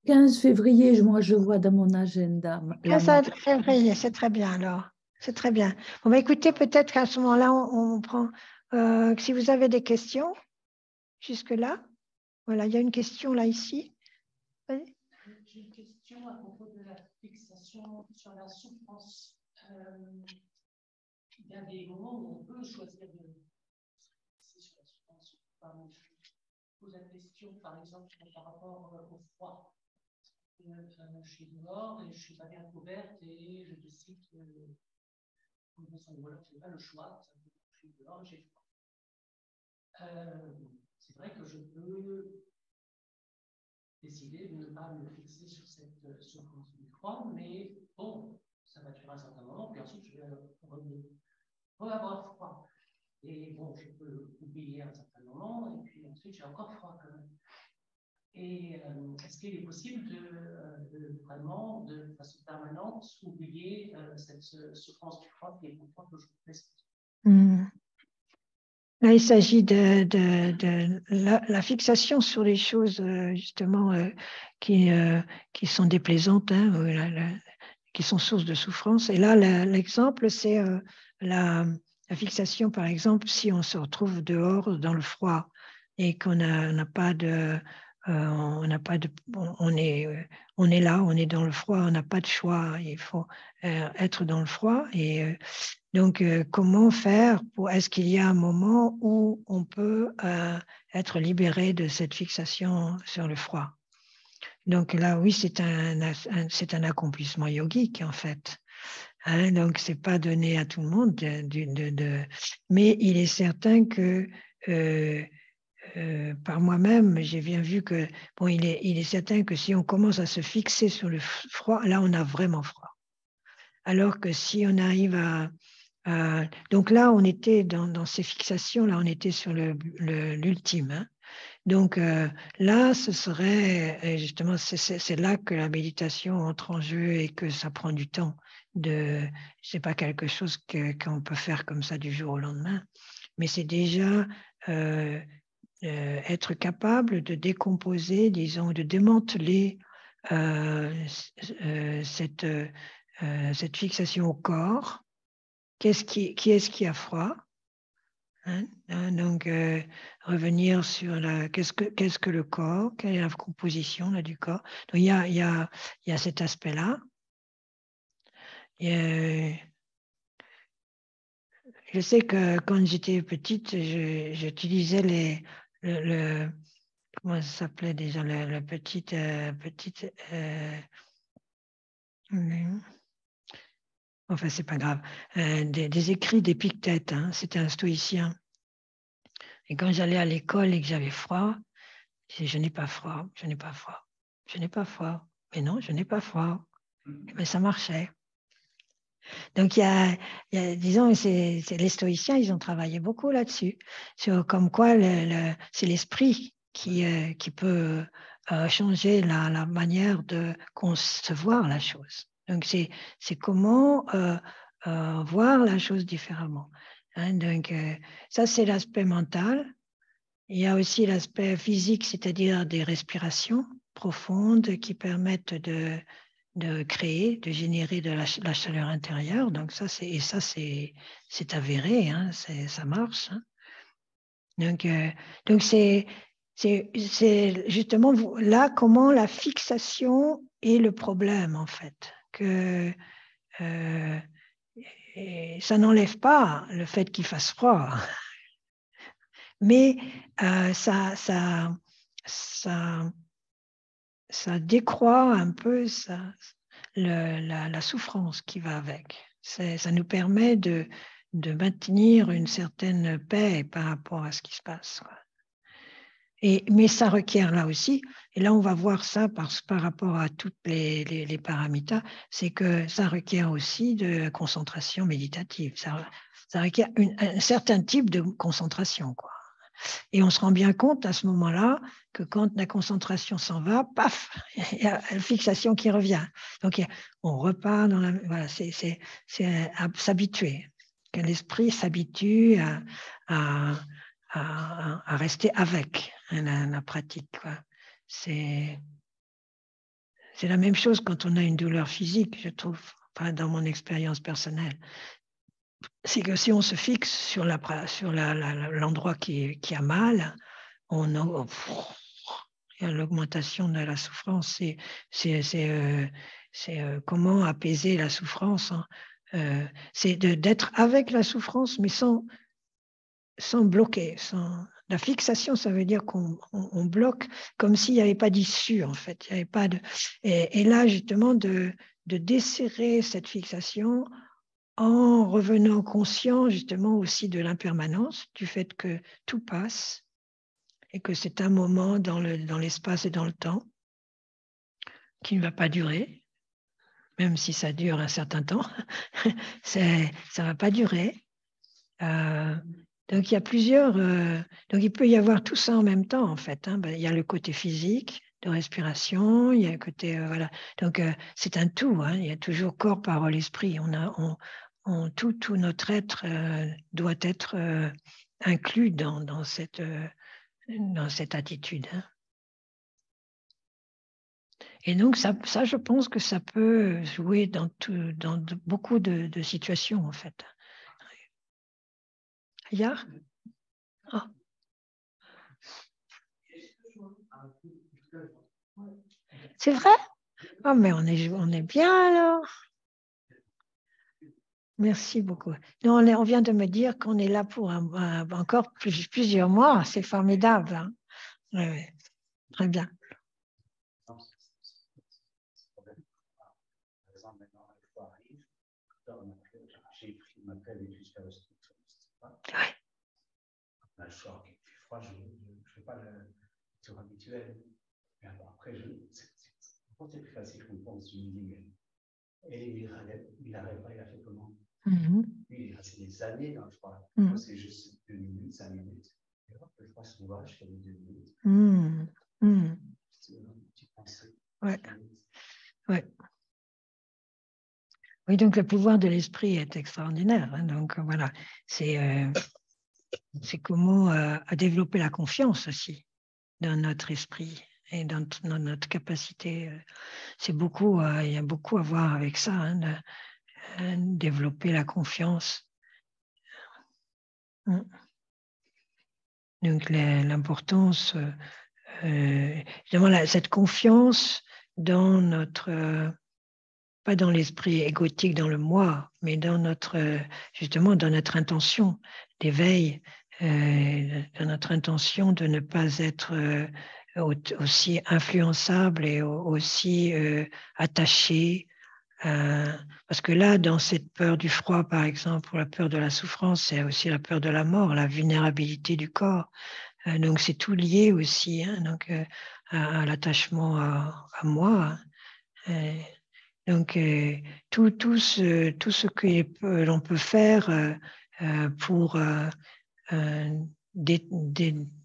15 février, moi je vois dans mon agenda. 15 février, c'est très bien alors. C'est très bien. On va écouter peut-être qu'à ce moment-là, on prend. Si vous avez des questions, jusque-là. Voilà, il y a une question là ici. Oui. J'ai une question à propos de la fixation sur la souffrance. Il y a des moments où on peut choisir de fixer sur la souffrance. Je pose la question, par exemple, par rapport au froid. Je suis dehors et je ne suis pas bien couverte et je décide que je n'ai pas le choix. Je suis dehors et j'ai froid. C'est vrai que je peux décider de ne pas me fixer sur cette souffrance du froid, mais bon, ça va durer un certain moment, puis ensuite je vais avoir froid. Et bon, je peux oublier un certain moment, et puis ensuite j'ai encore froid quand même. Et est-ce qu'il est possible de vraiment, de façon permanente, oublier cette souffrance du froid qui est pourtant toujours présente? Là, il s'agit de la fixation sur les choses justement qui sont déplaisantes, hein, qui sont source de souffrance. Et là, l'exemple, c'est la fixation, par exemple, si on se retrouve dehors dans le froid et qu'on n'a pas de... on est là, on est dans le froid, on n'a pas de choix, il faut être dans le froid. Et donc, comment faire est-ce qu'il y a un moment où on peut être libéré de cette fixation sur le froid? Donc là, oui, c'est un accomplissement yogique, en fait. Hein, donc, ce n'est pas donné à tout le monde. Mais il est certain que par moi-même, j'ai bien vu que, bon, il est certain que si on commence à se fixer sur le froid, là, on a vraiment froid. Alors que si on arrive donc là, on était dans ces fixations, là, on était sur l'ultime. Hein. Donc là, ce serait justement, c'est là que la méditation entre en jeu et que ça prend du temps. C'est pas quelque chose qu'on peut faire comme ça du jour au lendemain, mais c'est déjà être capable de décomposer, disons, de démanteler cette fixation au corps. Qui est-ce qui a froid? Hein? Donc, revenir sur qu'est-ce que le corps, quelle est la composition là, du corps. Donc, il y a cet aspect-là. Je sais que quand j'étais petite, j'utilisais comment ça s'appelait déjà, la petite enfin, c'est pas grave, des écrits d'Épictète, hein, c'était un stoïcien. Et quand j'allais à l'école et que j'avais froid, je disais, je n'ai pas froid, je n'ai pas froid, je n'ai pas froid. Mais non, je n'ai pas froid. Mais ça marchait. Donc, disons, les stoïciens, ils ont travaillé beaucoup là-dessus, sur comme quoi c'est l'esprit qui peut changer la manière de concevoir la chose. Donc, c'est comment voir la chose différemment. Hein, donc, ça, c'est l'aspect mental. Il y a aussi l'aspect physique, c'est-à-dire des respirations profondes qui permettent de créer, de générer de la chaleur intérieure. Donc ça, c'est avéré, hein, ça marche. Hein. Donc c'est justement là comment la fixation est le problème, en fait. Que ça n'enlève pas le fait qu'il fasse froid. Mais ça décroît un peu la souffrance qui va avec. Ça nous permet de maintenir une certaine paix par rapport à ce qui se passe. Quoi. Mais ça requiert là aussi, et là on va voir ça par rapport à toutes les paramitas, c'est que ça requiert aussi de concentration méditative. Ça requiert un certain type de concentration, quoi. Et on se rend bien compte à ce moment-là que quand la concentration s'en va, paf, il y a la fixation qui revient. Donc on repart dans voilà, c'est s'habituer, que l'esprit s'habitue à rester avec la pratique. C'est la même chose quand on a une douleur physique, je trouve, enfin, dans mon expérience personnelle. C'est que si on se fixe sur l'endroit qui a mal, il y a l'augmentation de la souffrance. C'est comment apaiser la souffrance. Hein. C'est d'être avec la souffrance, mais sans bloquer. La fixation, ça veut dire qu'on bloque comme s'il n'y avait pas d'issue, en fait. Il y avait pas et là, justement, de desserrer cette fixation en revenant conscient justement aussi de l'impermanence, du fait que tout passe et que c'est un moment dans l'espace et dans le temps qui ne va pas durer, même si ça dure un certain temps, ça ne va pas durer. Donc il y a plusieurs, donc il peut y avoir tout ça en même temps en fait. Hein. Il y a le côté physique de respiration, il y a le côté voilà. Donc c'est un tout. Hein. Il y a toujours corps, parole, esprit. Tout notre être doit être inclus dans cette attitude. Hein. Et donc ça, je pense que ça peut jouer dans beaucoup de situations en fait. Ya? Oh. C'est vrai? Oh, mais on est bien alors. Merci beaucoup. Non, on vient de me dire qu'on est là pour encore plusieurs mois. C'est formidable. Hein? Oui. Très bien. Par exemple, maintenant, le froid arrive, j'ai pris ma pelle et jusqu'à la structure. Ouais. On a le choc, il fait froid, je ne fais pas le tour habituel. Mais après, c'est plus facile qu'on pense. Je me dis, et il n'arrête pas, il a fait comment? Lui, il est resté des années dans le froid. Moi, c'est juste 2 minutes, 5 minutes. Et hop, le froid sauvage, il y a 2 minutes. C'est une petite pensée. Ouais. Ouais. Oui, donc le pouvoir de l'esprit est extraordinaire. Hein, donc voilà, c'est comment développer la confiance aussi dans notre esprit et dans notre capacité. C'est beaucoup, il y a beaucoup à voir avec ça, hein, développer la confiance. Donc l'importance, évidemment, cette confiance dans notre, pas dans l'esprit égotique, dans le moi, mais dans justement dans notre intention d'éveil, dans notre intention de ne pas être aussi influençable et aussi attaché. Parce que là, dans cette peur du froid, par exemple, ou la peur de la souffrance, c'est aussi la peur de la mort, la vulnérabilité du corps. Donc, c'est tout lié aussi, hein, donc, à l'attachement à moi. Donc, tout ce que l'on peut faire pour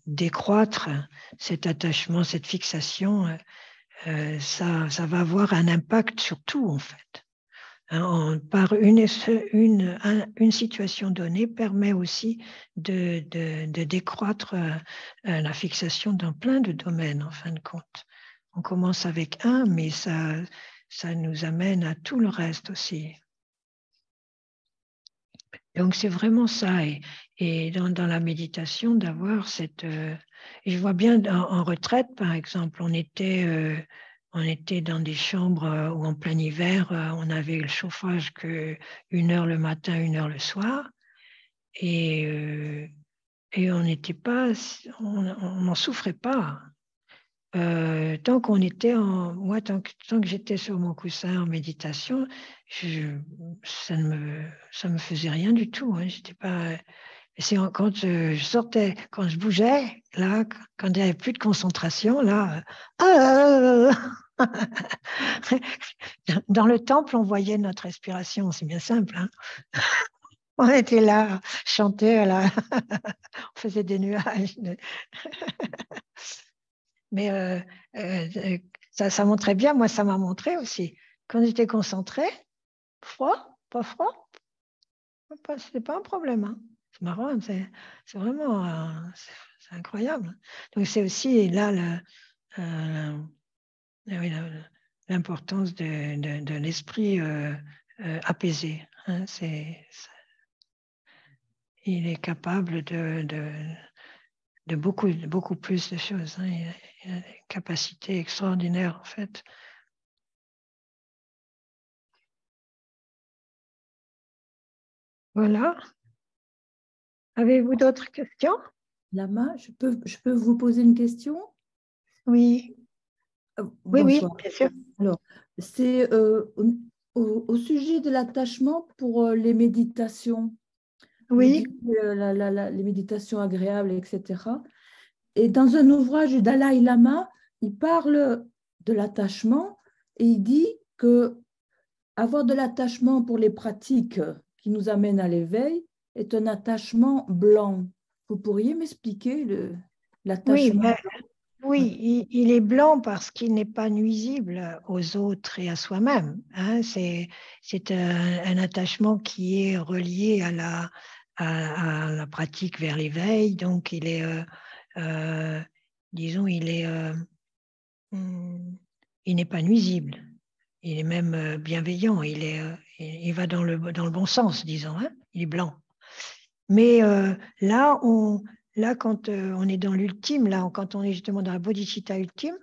décroître cet attachement, cette fixation, ça va avoir un impact sur tout, en fait. Par une situation donnée permet aussi de décroître la fixation dans plein de domaines, en fin de compte. On commence avec un, mais ça nous amène à tout le reste aussi. Donc, c'est vraiment ça. Et dans la méditation, d'avoir cette... je vois bien en retraite, par exemple, on était dans des chambres où en plein hiver, on avait le chauffage que 1 heure le matin, 1 heure le soir. Et on n'était pas... On n'en souffrait pas. Tant qu'on était moi, tant que j'étais sur mon coussin en méditation, ça me faisait rien du tout. Hein. J'étais pas. C'est quand je sortais, quand je bougeais, là, quand il n'y avait plus de concentration, là, dans le temple, on voyait notre respiration. C'est bien simple. Hein. On était là, chantait, là, on faisait des nuages. Mais ça montrait bien, moi ça m'a montré aussi. Quand j'étais concentrée, froid, pas froid, c'était pas un problème. Hein. C'est marrant, c'est vraiment c'est incroyable. Donc c'est aussi là l'importance de l'esprit apaisé. Hein. Il est capable de beaucoup plus de choses. Hein. Il a des capacités extraordinaires, en fait. Voilà. Avez-vous d'autres questions? Lama, je peux vous poser une question? Oui. Oui, Bonsoir. bien sûr. Alors, c'est au sujet de l'attachement pour les méditations. Oui. Les méditations agréables, etc. Et dans un ouvrage du Dalai Lama, il parle de l'attachement et il dit que avoir de l'attachement pour les pratiques qui nous amènent à l'éveil est un attachement blanc. Vous pourriez m'expliquer l'attachement Oui, blanc? oui, il est blanc parce qu'il n'est pas nuisible aux autres et à soi-même. Hein. C'est un attachement qui est relié à la pratique vers l'éveil. Donc, il est, disons, il n'est pas nuisible. Il est même bienveillant. Il va dans le bon sens, disons. Hein. Il est blanc. Mais là, quand on est dans l'ultime, là, quand on est justement dans la bodhicitta ultime,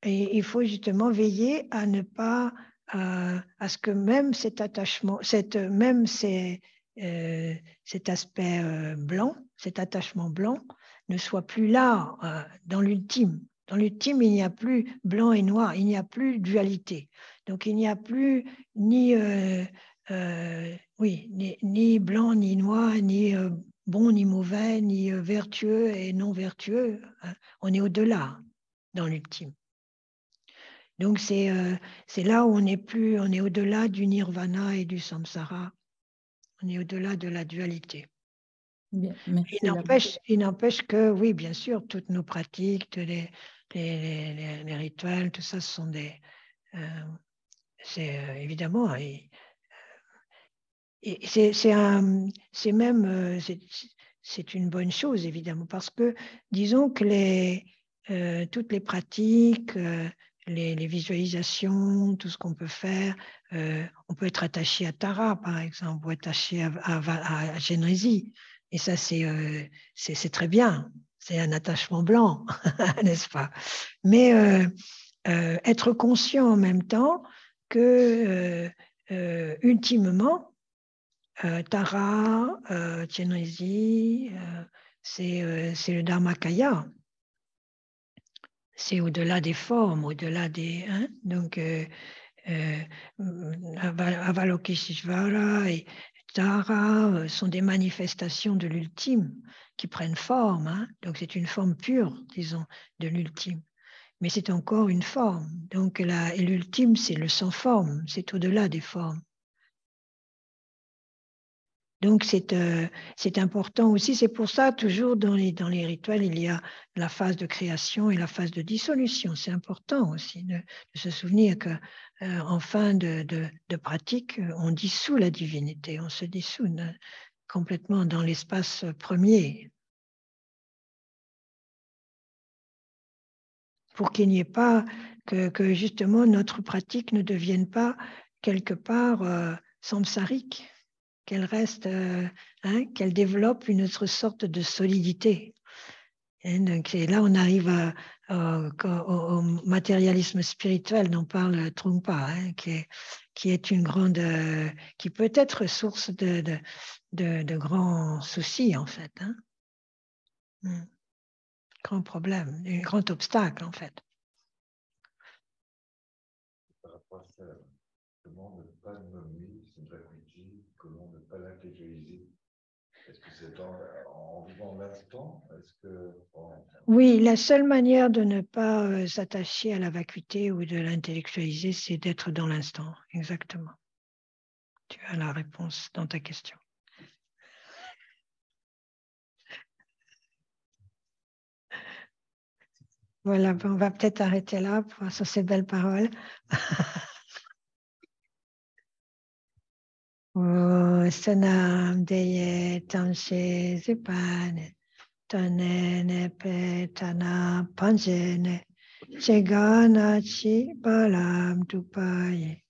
et il faut justement veiller à ne pas, à ce que même cet attachement, cet aspect blanc, cet attachement blanc, ne soit plus là dans l'ultime. Dans l'ultime, il n'y a plus blanc et noir, il n'y a plus dualité. Donc, il n'y a plus ni oui, ni blanc, ni noir, ni bon, ni mauvais, ni vertueux et non vertueux. Hein. On est au-delà dans l'ultime. Donc, c'est là où on est au-delà du nirvana et du samsara. On est au-delà de la dualité. Bien, merci. Il n'empêche que, oui, bien sûr, toutes nos pratiques, les rituels, tout ça, ce sont des... c'est évidemment... c'est une bonne chose, évidemment, parce que, disons que toutes les pratiques, les visualisations, tout ce qu'on peut faire, on peut être attaché à Tara, par exemple, ou attaché à Génésie. Et ça, c'est très bien. C'est un attachement blanc, n'est-ce pas? Mais être conscient en même temps que, ultimement, Tara, Chenrezi, c'est le Dharmakaya. C'est au-delà des formes, au-delà des... Hein, donc, Avalokiteshvara et Tara sont des manifestations de l'ultime qui prennent forme. Hein, donc, c'est une forme pure, disons, de l'ultime. Mais c'est encore une forme. Donc, l'ultime, c'est le sans forme. C'est au-delà des formes. Donc, c'est important aussi. C'est pour ça, toujours dans les rituels, il y a la phase de création et la phase de dissolution. C'est important aussi de se souvenir qu'en fin de pratique, on dissout la divinité, on se dissout complètement dans l'espace premier. Pour qu'il n'y ait pas que justement notre pratique ne devienne pas quelque part samsarique. Qu'elle reste, qu'elle développe une autre sorte de solidité. Et donc, là, on arrive au matérialisme spirituel dont parle Trungpa, qui est une grande, qui peut être source de grands soucis, en fait. Grand problème, un grand obstacle, en fait. Par rapport à ça, comment ne pas nommer Sundrakuji, comment ne pas l'intellectualiser? Est-ce que c'est en vivant l'instant? Oui, la seule manière de ne pas s'attacher à la vacuité ou de l'intellectualiser, c'est d'être dans l'instant. Exactement. Tu as la réponse dans ta question. Voilà, on va peut-être arrêter là sur ces belles paroles. Sanam deye tamshe zipane tanene pe tana panjene chegana chi balam dupaye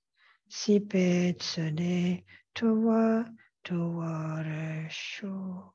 sipet sene tuwa resho.